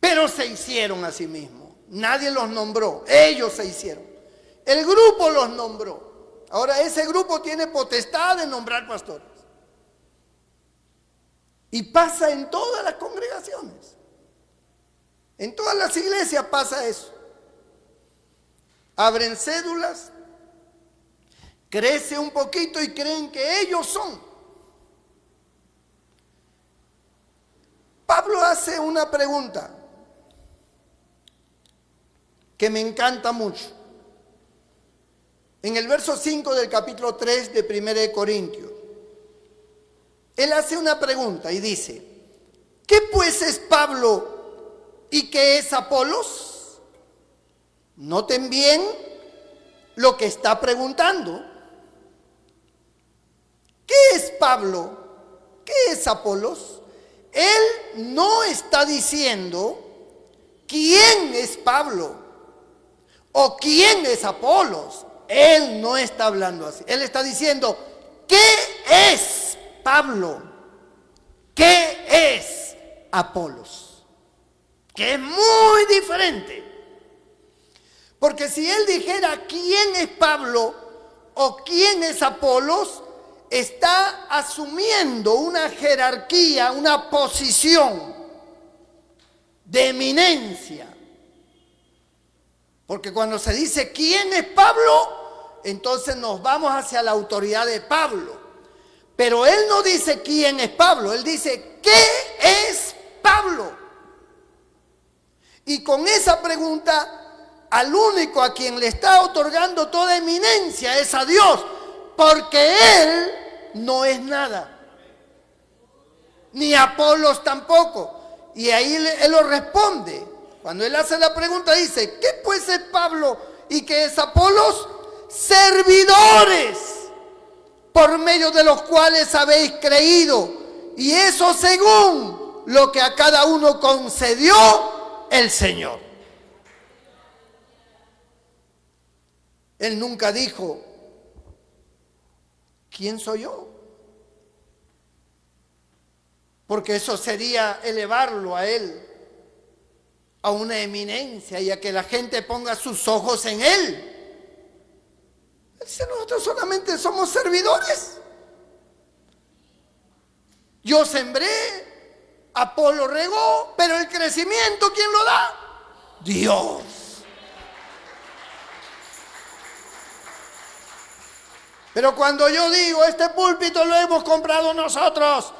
pero se hicieron a sí mismos. Nadie los nombró, ellos se hicieron. El grupo los nombró. Ahora ese grupo tiene potestad de nombrar pastores. Y pasa en todas las congregaciones. En todas las iglesias pasa eso. Abren cédulas, crece un poquito y creen que ellos son. Pablo hace una pregunta que me encanta mucho. En el verso 5 del capítulo 3 de 1 de Corintios, él hace una pregunta y dice: ¿qué pues es Pablo y qué es Apolos? Noten bien lo que está preguntando. ¿Qué es Pablo? ¿Qué es Apolos? Él no está diciendo quién es Pablo o quién es Apolos. Él no está hablando así. Él está diciendo ¿qué es Pablo? ¿Qué es Apolos? Que es muy diferente. Porque si él dijera quién es Pablo o quién es Apolos, está asumiendo una jerarquía, una posición de eminencia. Porque cuando se dice quién es Pablo, entonces nos vamos hacia la autoridad de Pablo. Pero él no dice quién es Pablo, él dice ¿qué es Pablo? Y con esa pregunta, al único a quien le está otorgando toda eminencia es a Dios, porque él no es nada, ni Apolos tampoco. Y ahí él lo responde. Cuando él hace la pregunta dice: ¿qué pues es Pablo y qué es Apolos? Servidores por medio de los cuales habéis creído, y eso según lo que a cada uno concedió el Señor. Él nunca dijo ¿quién soy yo? Porque eso sería elevarlo a él a una eminencia y a que la gente ponga sus ojos en él. Él dice: nosotros solamente somos servidores. Yo sembré, Apolo regó, pero el crecimiento ¿quién lo da? Dios. Pero cuando yo digo este púlpito lo hemos comprado nosotros,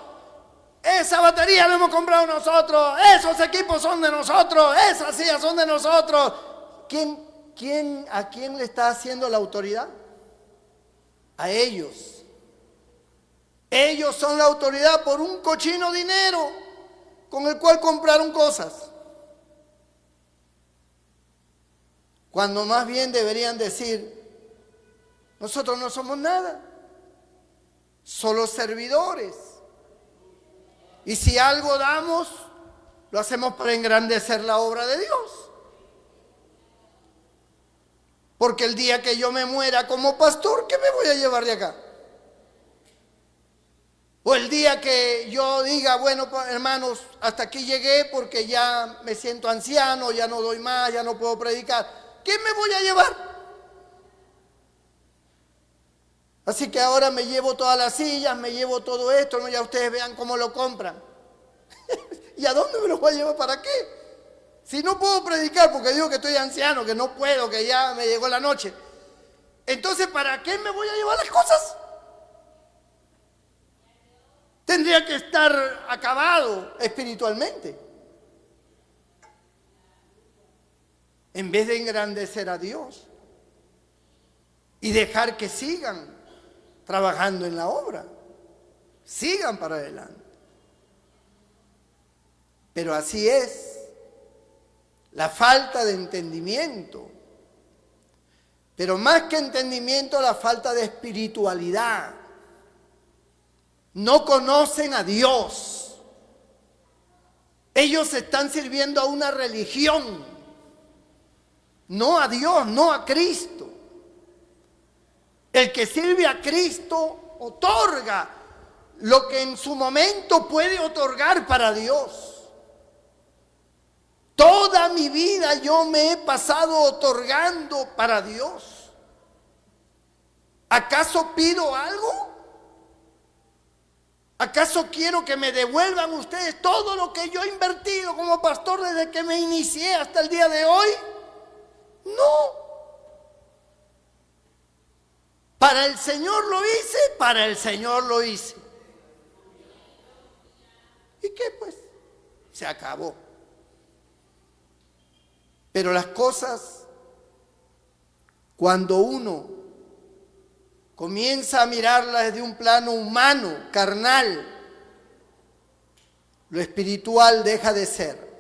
esa batería lo hemos comprado nosotros, esos equipos son de nosotros, esas sillas son de nosotros, ¿a quién le está haciendo la autoridad? A ellos. Ellos son la autoridad por un cochino dinero con el cual compraron cosas. cuando más bien deberían decir, nosotros no somos nada, solo servidores. Y si algo damos, lo hacemos para engrandecer la obra de Dios. Porque el día que yo me muera como pastor, ¿qué me voy a llevar de acá? O el día que yo diga, bueno, hermanos, hasta aquí llegué porque ya me siento anciano, ya no doy más, ya no puedo predicar. ¿Qué me voy a llevar? Así que ahora me llevo todas las sillas, me llevo todo esto, ¿no? Ya ustedes vean cómo lo compran. ¿Y a dónde me lo voy a llevar? ¿Para qué? Si no puedo predicar porque digo que estoy anciano, que no puedo, que ya me llegó la noche. Entonces, ¿para qué me voy a llevar las cosas? Tendría que estar acabado espiritualmente. En vez de engrandecer a Dios y dejar que sigan trabajando en la obra, sigan para adelante. Pero así es la falta de entendimiento. Pero más que entendimiento, la falta de espiritualidad. No conocen a Dios. Ellos están sirviendo a una religión, no a Dios, no a Cristo. El que sirve a Cristo otorga lo que en su momento puede otorgar para Dios. Toda mi vida yo me he pasado otorgando para Dios. ¿Acaso pido algo? ¿Acaso quiero que me devuelvan ustedes todo lo que yo he invertido como pastor desde que me inicié hasta el día de hoy? No. Para el Señor lo hice, para el Señor lo hice. ¿Y qué pues? Se acabó. Pero las cosas, cuando uno comienza a mirarlas desde un plano humano, carnal, lo espiritual deja de ser.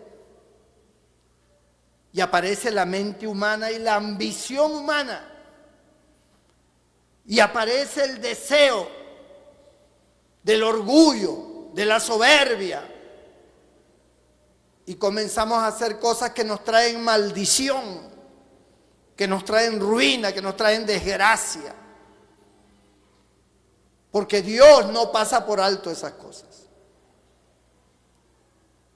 Y aparece la mente humana y la ambición humana. Y aparece el deseo del orgullo, de la soberbia. Y comenzamos a hacer cosas que nos traen maldición, que nos traen ruina, que nos traen desgracia. Porque Dios no pasa por alto esas cosas.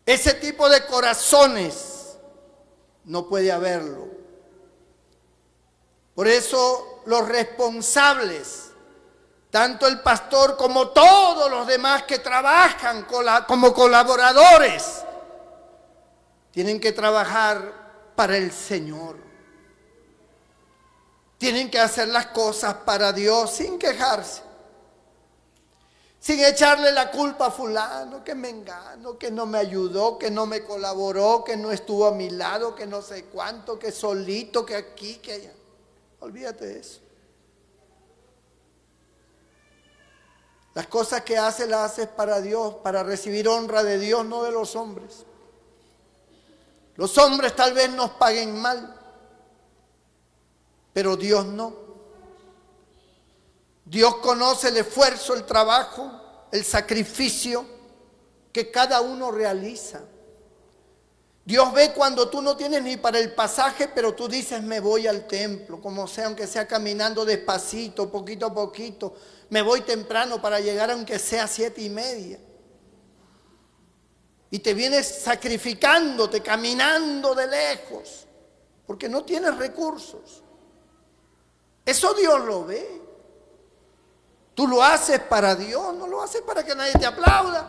Ese tipo de corazones no puede haberlo. Por eso los responsables, tanto el pastor como todos los demás que trabajan como colaboradores, tienen que trabajar para el Señor. Tienen que hacer las cosas para Dios sin quejarse. Sin echarle la culpa a fulano, que me engano, que no me ayudó, que no me colaboró, que no estuvo a mi lado, que no sé cuánto, que solito, que aquí, que allá. Olvídate de eso. Las cosas que haces las haces para Dios, para recibir honra de Dios, no de los hombres. Los hombres tal vez nos paguen mal, pero Dios no. Dios conoce el esfuerzo, el trabajo, el sacrificio que cada uno realiza. Dios ve cuando tú no tienes ni para el pasaje, pero tú dices, me voy al templo, como sea, aunque sea caminando despacito, poquito a poquito. Me voy temprano para llegar aunque sea 7:30. Y te vienes sacrificándote, caminando de lejos, porque no tienes recursos. Eso Dios lo ve. Tú lo haces para Dios, no lo haces para que nadie te aplauda.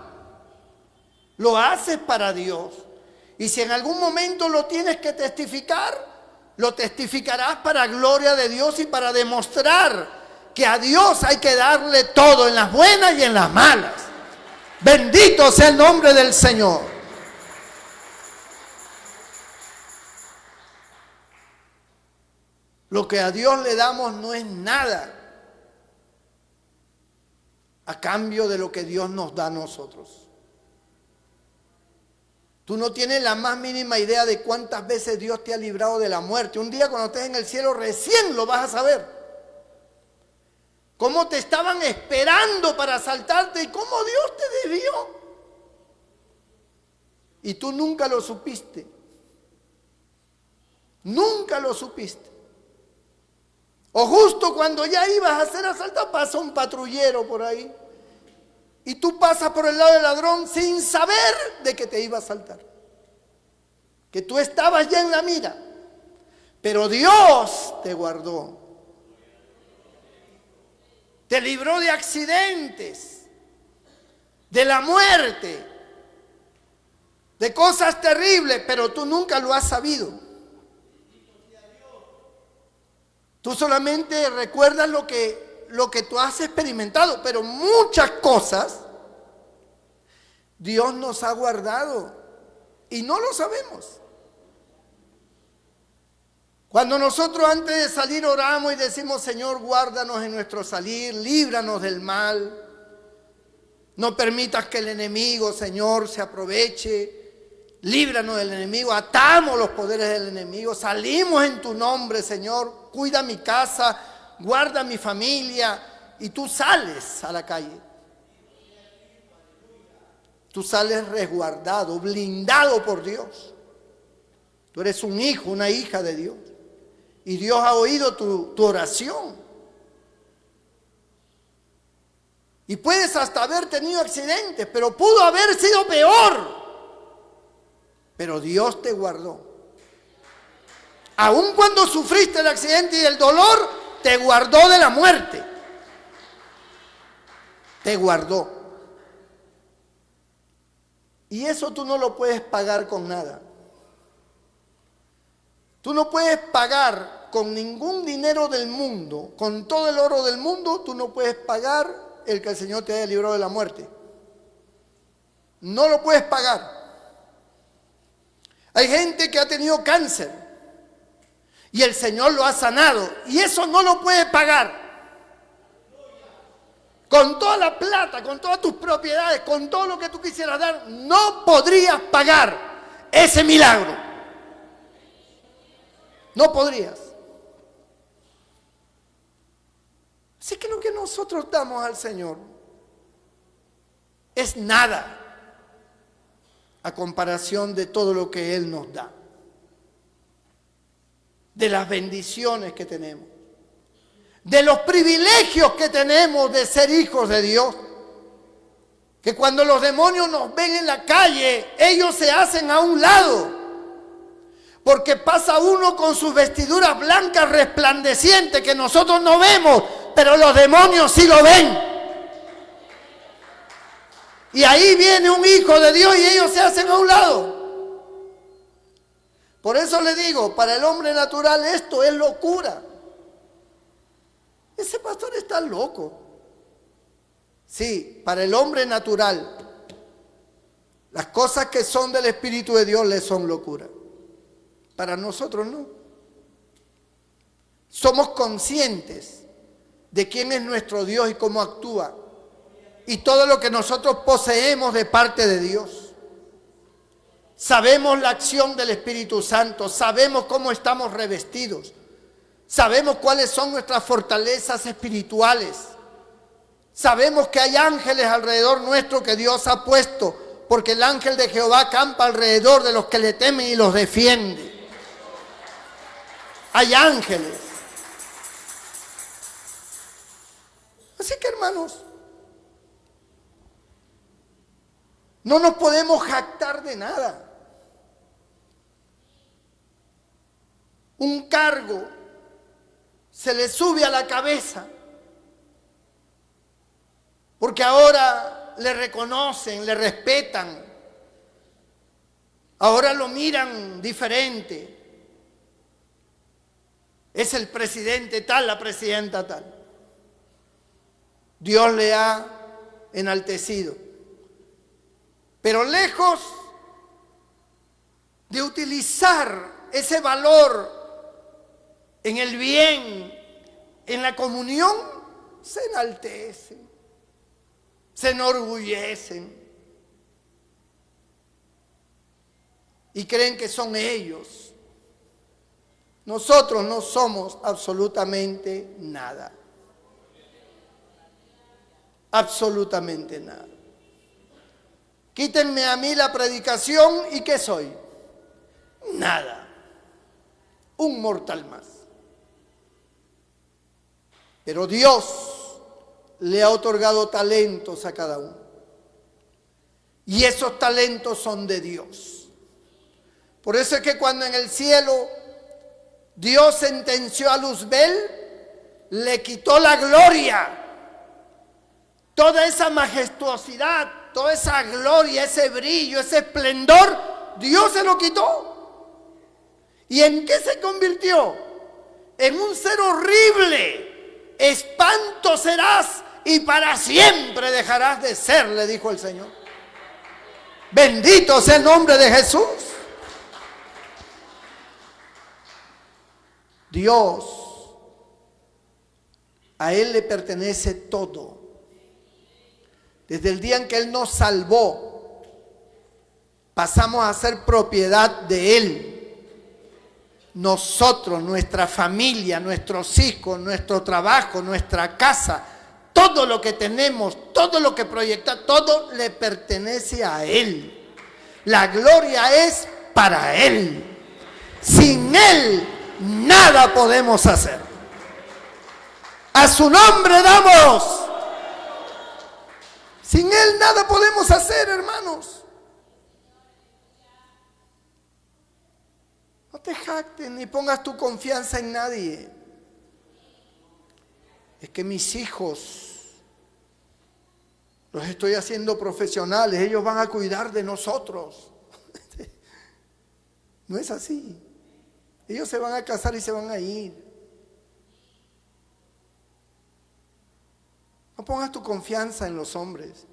Lo haces para Dios. Y si en algún momento lo tienes que testificar, lo testificarás para gloria de Dios y para demostrar que a Dios hay que darle todo, en las buenas y en las malas. Bendito sea el nombre del Señor. Lo que a Dios le damos no es nada a cambio de lo que Dios nos da a nosotros. Tú no tienes la más mínima idea de cuántas veces Dios te ha librado de la muerte. Un día cuando estés en el cielo recién lo vas a saber. Cómo te estaban esperando para asaltarte y cómo Dios te desvió. Y tú nunca lo supiste. Nunca lo supiste. O justo cuando ya ibas a ser asaltado pasa un patrullero por ahí. Y tú pasas por el lado del ladrón sin saber de que te iba a asaltar. Que tú estabas ya en la mira. Pero Dios te guardó. Te libró de accidentes, de la muerte, de cosas terribles, pero tú nunca lo has sabido. Tú solamente recuerdas lo que tú has experimentado, pero muchas cosas Dios nos ha guardado y no lo sabemos. Cuando nosotros antes de salir oramos y decimos, Señor, guárdanos en nuestro salir, líbranos del mal, no permitas que el enemigo, Señor, se aproveche, líbranos del enemigo, atamos los poderes del enemigo, salimos en tu nombre, Señor, cuida mi casa, guarda mi familia, y tú sales a la calle. Tú sales resguardado, blindado por Dios. Tú eres un hijo, una hija de Dios. Y Dios ha oído tu oración. Y puedes hasta haber tenido accidentes, pero pudo haber sido peor. Pero Dios te guardó. Aun cuando sufriste el accidente y el dolor, te guardó de la muerte. Te guardó. Y eso tú no lo puedes pagar con nada. Tú no puedes pagar con ningún dinero del mundo, con todo el oro del mundo, tú no puedes pagar el que el Señor te haya librado de la muerte. No lo puedes pagar. Hay gente que ha tenido cáncer y el Señor lo ha sanado y eso no lo puede pagar. Con toda la plata, con todas tus propiedades, con todo lo que tú quisieras dar, no podrías pagar ese milagro. No podrías. Así que lo que nosotros damos al Señor es nada a comparación de todo lo que Él nos da, de las bendiciones que tenemos, de los privilegios que tenemos de ser hijos de Dios, que cuando los demonios nos ven en la calle, ellos se hacen a un lado, porque pasa uno con sus vestiduras blancas resplandecientes que nosotros no vemos, pero los demonios sí lo ven. Y ahí viene un hijo de Dios y ellos se hacen a un lado. Por eso le digo, para el hombre natural esto es locura. Ese pastor está loco. Sí, para el hombre natural, las cosas que son del Espíritu de Dios le son locura. Para nosotros no. Somos conscientes de quién es nuestro Dios y cómo actúa. Y todo lo que nosotros poseemos de parte de Dios. Sabemos la acción del Espíritu Santo. Sabemos cómo estamos revestidos. Sabemos cuáles son nuestras fortalezas espirituales. Sabemos que hay ángeles alrededor nuestro que Dios ha puesto. Porque el ángel de Jehová acampa alrededor de los que le temen y los defiende. Hay ángeles. Así que, hermanos, no nos podemos jactar de nada. Un cargo se le sube a la cabeza porque ahora le reconocen, le respetan, ahora lo miran diferente. Es el presidente tal, la presidenta tal. Dios le ha enaltecido. Pero lejos de utilizar ese valor en el bien, en la comunión, se enaltecen, se enorgullecen. y creen que son ellos. Nosotros no somos absolutamente nada. Absolutamente nada. Quítenme a mí la predicación y ¿qué soy? Nada. Un mortal más. Pero Dios le ha otorgado talentos a cada uno. Y esos talentos son de Dios. Por eso es que cuando en el cielo Dios sentenció a Luzbel, le quitó la gloria. Toda esa majestuosidad, toda esa gloria, ese brillo, ese esplendor, Dios se lo quitó. ¿Y en qué se convirtió? En un ser horrible. Espanto serás y para siempre dejarás de ser, le dijo el Señor. Bendito sea el nombre de Jesús. Dios, a Él le pertenece todo. Desde el día en que Él nos salvó, pasamos a ser propiedad de Él. Nosotros, nuestra familia, nuestros hijos, nuestro trabajo, nuestra casa, todo lo que tenemos, todo lo que proyecta, todo le pertenece a Él. La gloria es para Él. Sin Él nada podemos hacer. A su nombre damos. Sin Él nada podemos hacer, hermanos. No te jactes ni pongas tu confianza en nadie. Es que mis hijos los estoy haciendo profesionales, ellos van a cuidar de nosotros. No es así. Ellos se van a casar y se van a ir. No pongas tu confianza en los hombres.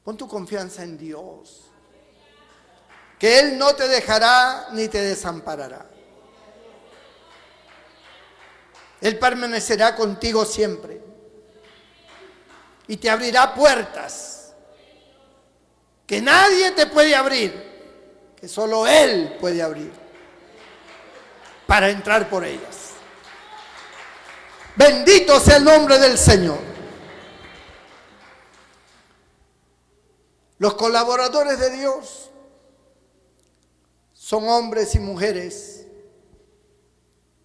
Pon tu confianza en Dios. Que Él no te dejará ni te desamparará. Él permanecerá contigo siempre. Y te abrirá puertas que nadie te puede abrir, que solo Él puede abrir para entrar por ellas. Bendito sea el nombre del Señor. Los colaboradores de Dios son hombres y mujeres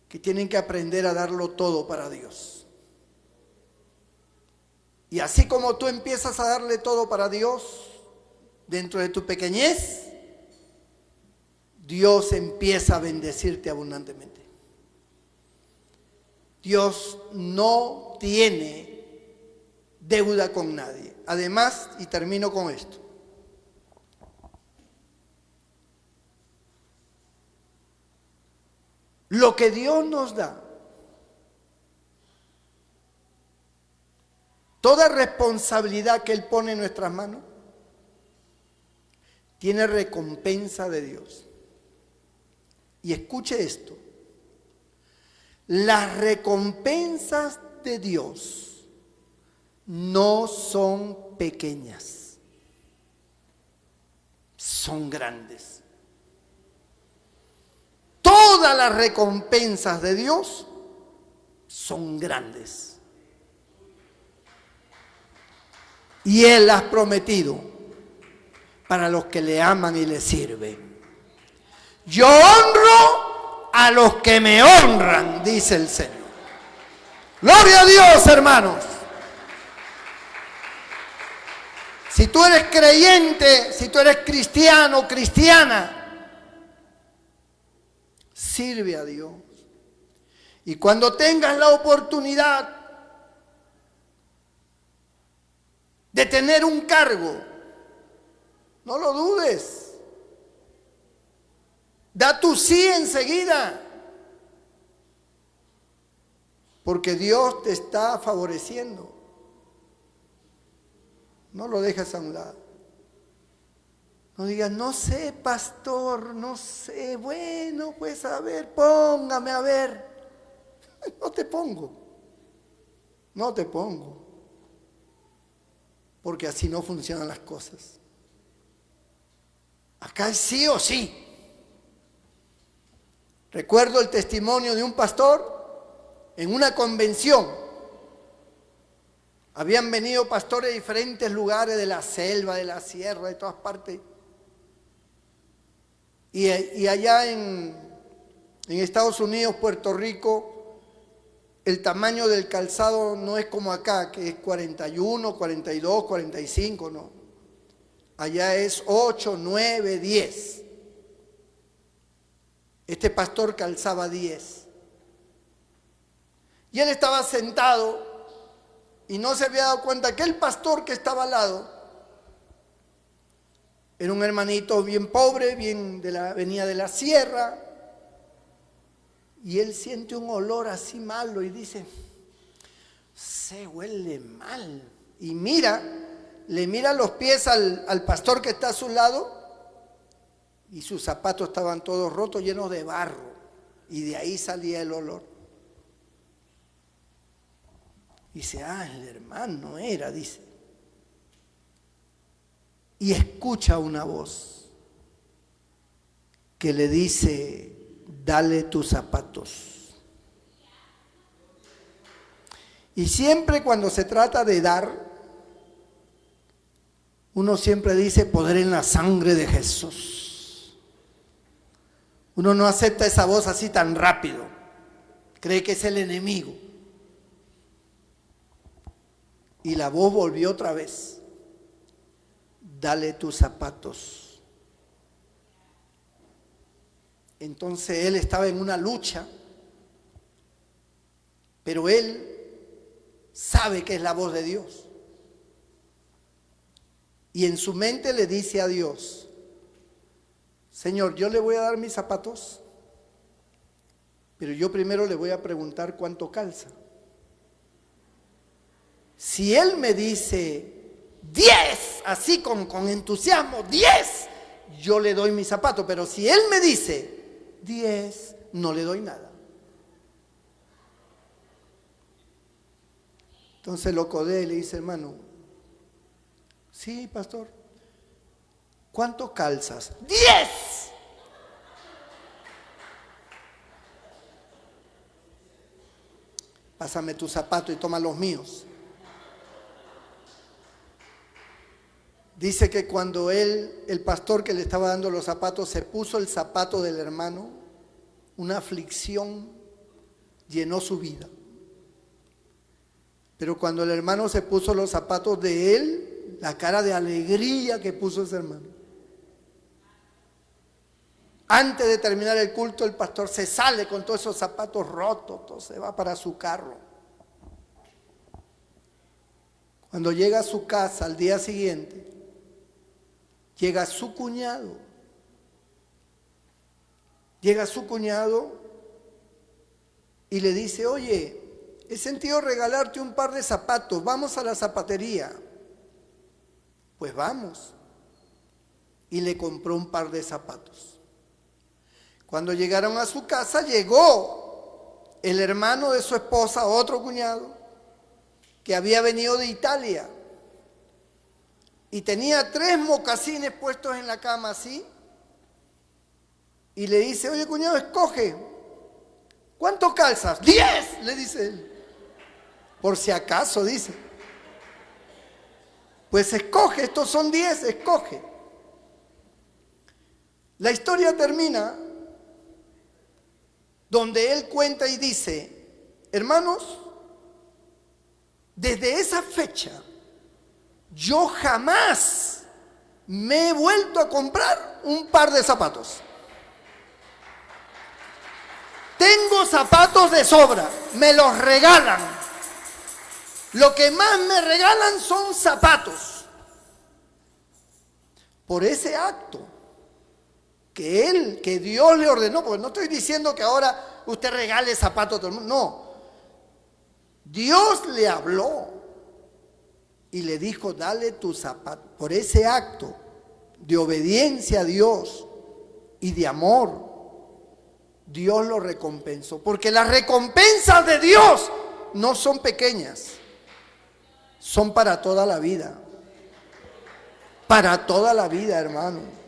que tienen que aprender a darlo todo para Dios. Y así como tú empiezas a darle todo para Dios, dentro de tu pequeñez, Dios empieza a bendecirte abundantemente. Dios no tiene deuda con nadie. Además, y termino con esto, lo que Dios nos da, toda responsabilidad que Él pone en nuestras manos, tiene recompensa de Dios. Y escuche esto, las recompensas de Dios no son pequeñas, son grandes. Todas las recompensas de Dios son grandes. Y Él las ha prometido para los que le aman y le sirven. Yo honro a los que me honran, dice el Señor. Gloria a Dios, hermanos. Si tú eres creyente, si tú eres cristiano, cristiana, sirve a Dios. Y cuando tengas la oportunidad de tener un cargo, no lo dudes. Da tu sí enseguida. Porque Dios te está favoreciendo. No lo dejes a un lado. No digas, no sé, pastor, no sé. Bueno, pues a ver, póngame a ver. No te pongo. No te pongo. Porque así no funcionan las cosas. Acá es sí o sí. Recuerdo el testimonio de un pastor en una convención. Habían venido pastores de diferentes lugares, de la selva, de la sierra, de todas partes. Y allá en Estados Unidos, Puerto Rico, el tamaño del calzado no es como acá, que es 41, 42, 45, no. Allá es 8, 9, 10. Este pastor calzaba 10. Y él estaba sentado y no se había dado cuenta que el pastor que estaba al lado era un hermanito bien pobre, venía de la sierra. Y él siente un olor así malo y dice, se huele mal. Y le mira los pies al pastor que está a su lado y sus zapatos estaban todos rotos, llenos de barro. Y de ahí salía el olor. Dice, el hermano era, dice. Y escucha una voz que le dice, dale tus zapatos. Y siempre cuando se trata de dar, uno siempre dice, poder en la sangre de Jesús. Uno no acepta esa voz así tan rápido. Cree que es el enemigo. Y la voz volvió otra vez. Dale tus zapatos. Entonces él estaba en una lucha, pero él sabe que es la voz de Dios. Y en su mente le dice a Dios, Señor, yo le voy a dar mis zapatos, pero yo primero le voy a preguntar cuánto calza. Si él me dice 10, así con entusiasmo, 10, yo le doy mi zapato. Pero si él me dice 10, no le doy nada. Entonces lo codé y le dice, hermano, sí, pastor, ¿cuánto calzas? 10. Pásame tu zapato y toma los míos. Dice que cuando el pastor que le estaba dando los zapatos, se puso el zapato del hermano, una aflicción llenó su vida. Pero cuando el hermano se puso los zapatos de él, la cara de alegría que puso ese hermano. Antes de terminar el culto, el pastor se sale con todos esos zapatos rotos, todo se va para su carro. Cuando llega a su casa al día siguiente, llega su cuñado. Llega su cuñado y le dice, oye, he sentido regalarte un par de zapatos, vamos a la zapatería. Pues vamos. Y le compró un par de zapatos. Cuando llegaron a su casa, llegó el hermano de su esposa, otro cuñado, que había venido de Italia. Y tenía 3 mocasines puestos en la cama así. Y le dice, oye cuñado, escoge. ¿Cuánto calzas? 10, le dice él. Por si acaso, dice. Pues escoge, estos son 10, escoge. La historia termina donde él cuenta y dice, hermanos, desde esa fecha, yo jamás me he vuelto a comprar un par de zapatos. Tengo zapatos de sobra, me los regalan. Lo que más me regalan son zapatos. Por ese acto que Dios le ordenó, porque no estoy diciendo que ahora usted regale zapatos a todo el mundo, no. Dios le habló y le dijo, dale tus zapatos. Por ese acto de obediencia a Dios y de amor, Dios lo recompensó. Porque las recompensas de Dios no son pequeñas, son para toda la vida. Para toda la vida, hermano.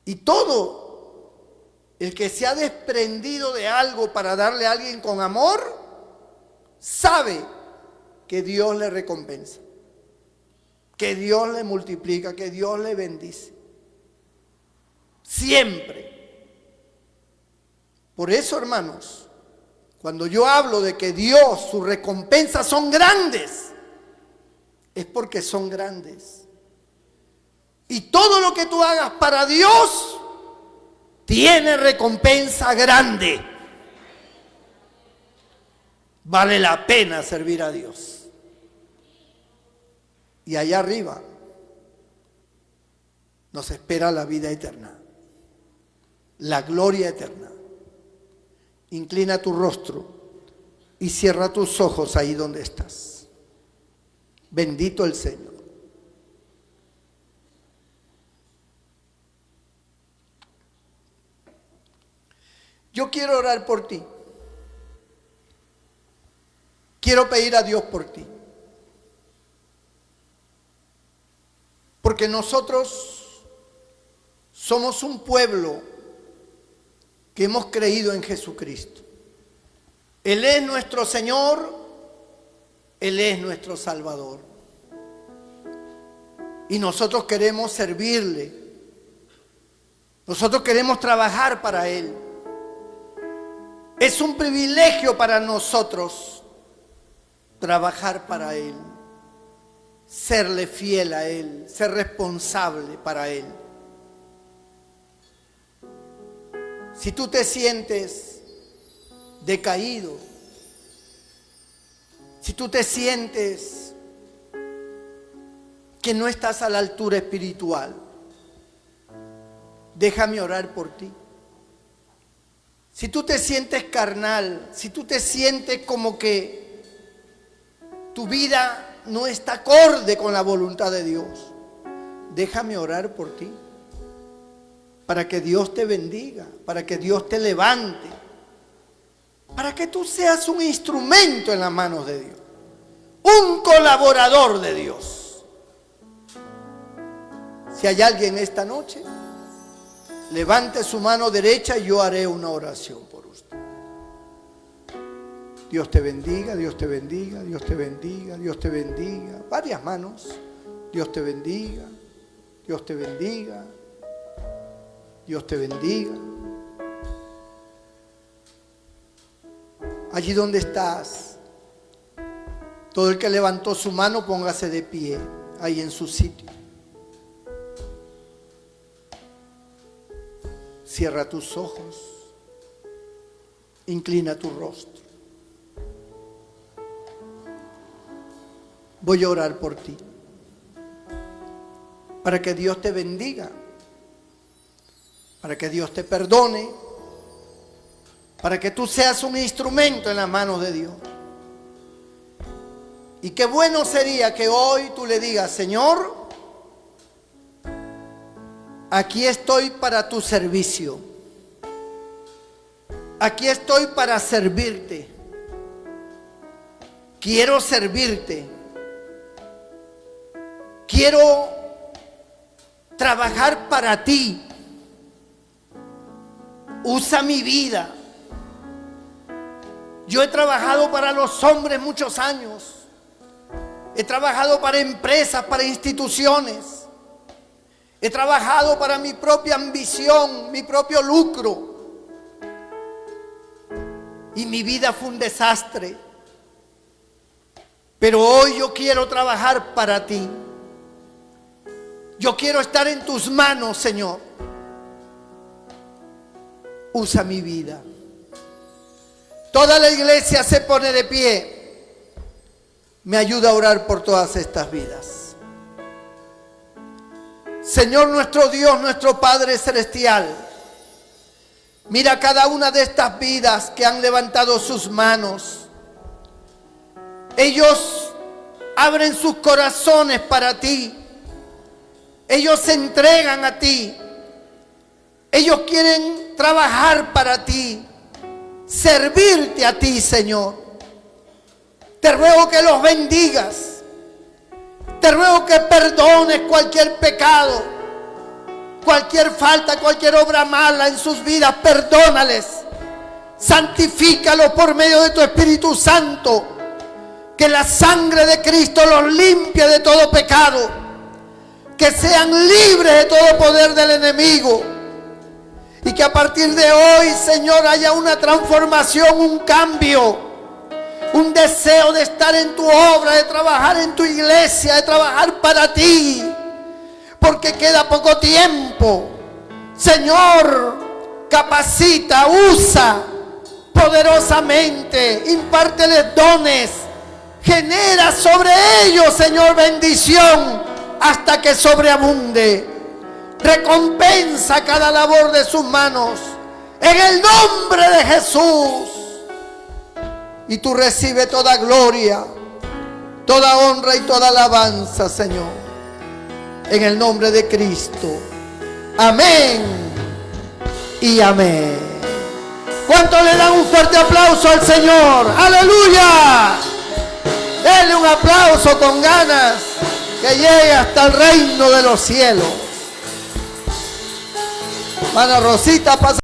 Y todo El que se ha desprendido de algo para darle a alguien con amor, sabe que Dios le recompensa, que Dios le multiplica, que Dios le bendice. Siempre. Por eso, hermanos, cuando yo hablo de que Dios, sus recompensas son grandes, es porque son grandes. Y todo lo que tú hagas para Dios tiene recompensa grande. Vale la pena servir a Dios. Y allá arriba nos espera la vida eterna, la gloria eterna. Inclina tu rostro y cierra tus ojos ahí donde estás. Bendito el Señor. Yo quiero orar por ti. Quiero pedir a Dios por ti. Porque nosotros somos un pueblo que hemos creído en Jesucristo. Él es nuestro Señor, Él es nuestro Salvador. Y nosotros queremos servirle. Nosotros queremos trabajar para Él. Es un privilegio para nosotros trabajar para Él, serle fiel a Él, ser responsable para Él. Si tú te sientes decaído, si tú te sientes que no estás a la altura espiritual, déjame orar por ti. Si tú te sientes carnal, si tú te sientes como que tu vida no está acorde con la voluntad de Dios, déjame orar por ti, para que Dios te bendiga, para que Dios te levante, para que tú seas un instrumento en las manos de Dios, un colaborador de Dios. Si hay alguien esta noche, levante su mano derecha y yo haré una oración por usted. Dios te bendiga, Dios te bendiga, Dios te bendiga, Dios te bendiga. Varias manos. Dios te bendiga, Dios te bendiga, Dios te bendiga. Allí donde estás, todo el que levantó su mano, póngase de pie, ahí en su sitio. Cierra tus ojos, inclina tu rostro. Voy a orar por ti, para que Dios te bendiga, para que Dios te perdone, para que tú seas un instrumento en las manos de Dios. Y qué bueno sería que hoy tú le digas: Señor, aquí estoy para tu servicio. Aquí estoy para servirte. Quiero servirte. Quiero trabajar para ti. Usa mi vida. Yo he trabajado para los hombres muchos años. He trabajado para empresas, para instituciones. He trabajado para mi propia ambición, mi propio lucro. Y mi vida fue un desastre. Pero hoy yo quiero trabajar para ti. Yo quiero estar en tus manos, Señor. Usa mi vida. Toda la iglesia se pone de pie. Me ayuda a orar por todas estas vidas. Señor nuestro Dios, nuestro Padre Celestial, mira cada una de estas vidas que han levantado sus manos. Ellos abren sus corazones para ti. Ellos se entregan a ti. Ellos quieren trabajar para ti, servirte a ti, Señor. Te ruego que los bendigas. Te ruego que perdones cualquier pecado. cualquier falta, cualquier obra mala en sus vidas, perdónales. Santifícalos por medio de tu Espíritu Santo. Que la sangre de Cristo los limpie de todo pecado. Que sean libres de todo poder del enemigo. Y que a partir de hoy, Señor, haya una transformación, un cambio. Un deseo de estar en tu obra, de trabajar en tu iglesia, de trabajar para ti. Porque queda poco tiempo. Señor, capacita, usa poderosamente, impárteles dones, genera sobre ellos, Señor, bendición hasta que sobreabunde. Recompensa cada labor de sus manos en el nombre de Jesús. Y tú recibes toda gloria, toda honra y toda alabanza, Señor, en el nombre de Cristo. Amén y amén. ¿Cuánto le dan un fuerte aplauso al Señor? ¡Aleluya! Denle un aplauso con ganas que llegue hasta el reino de los cielos. Hermana Rosita, pasa.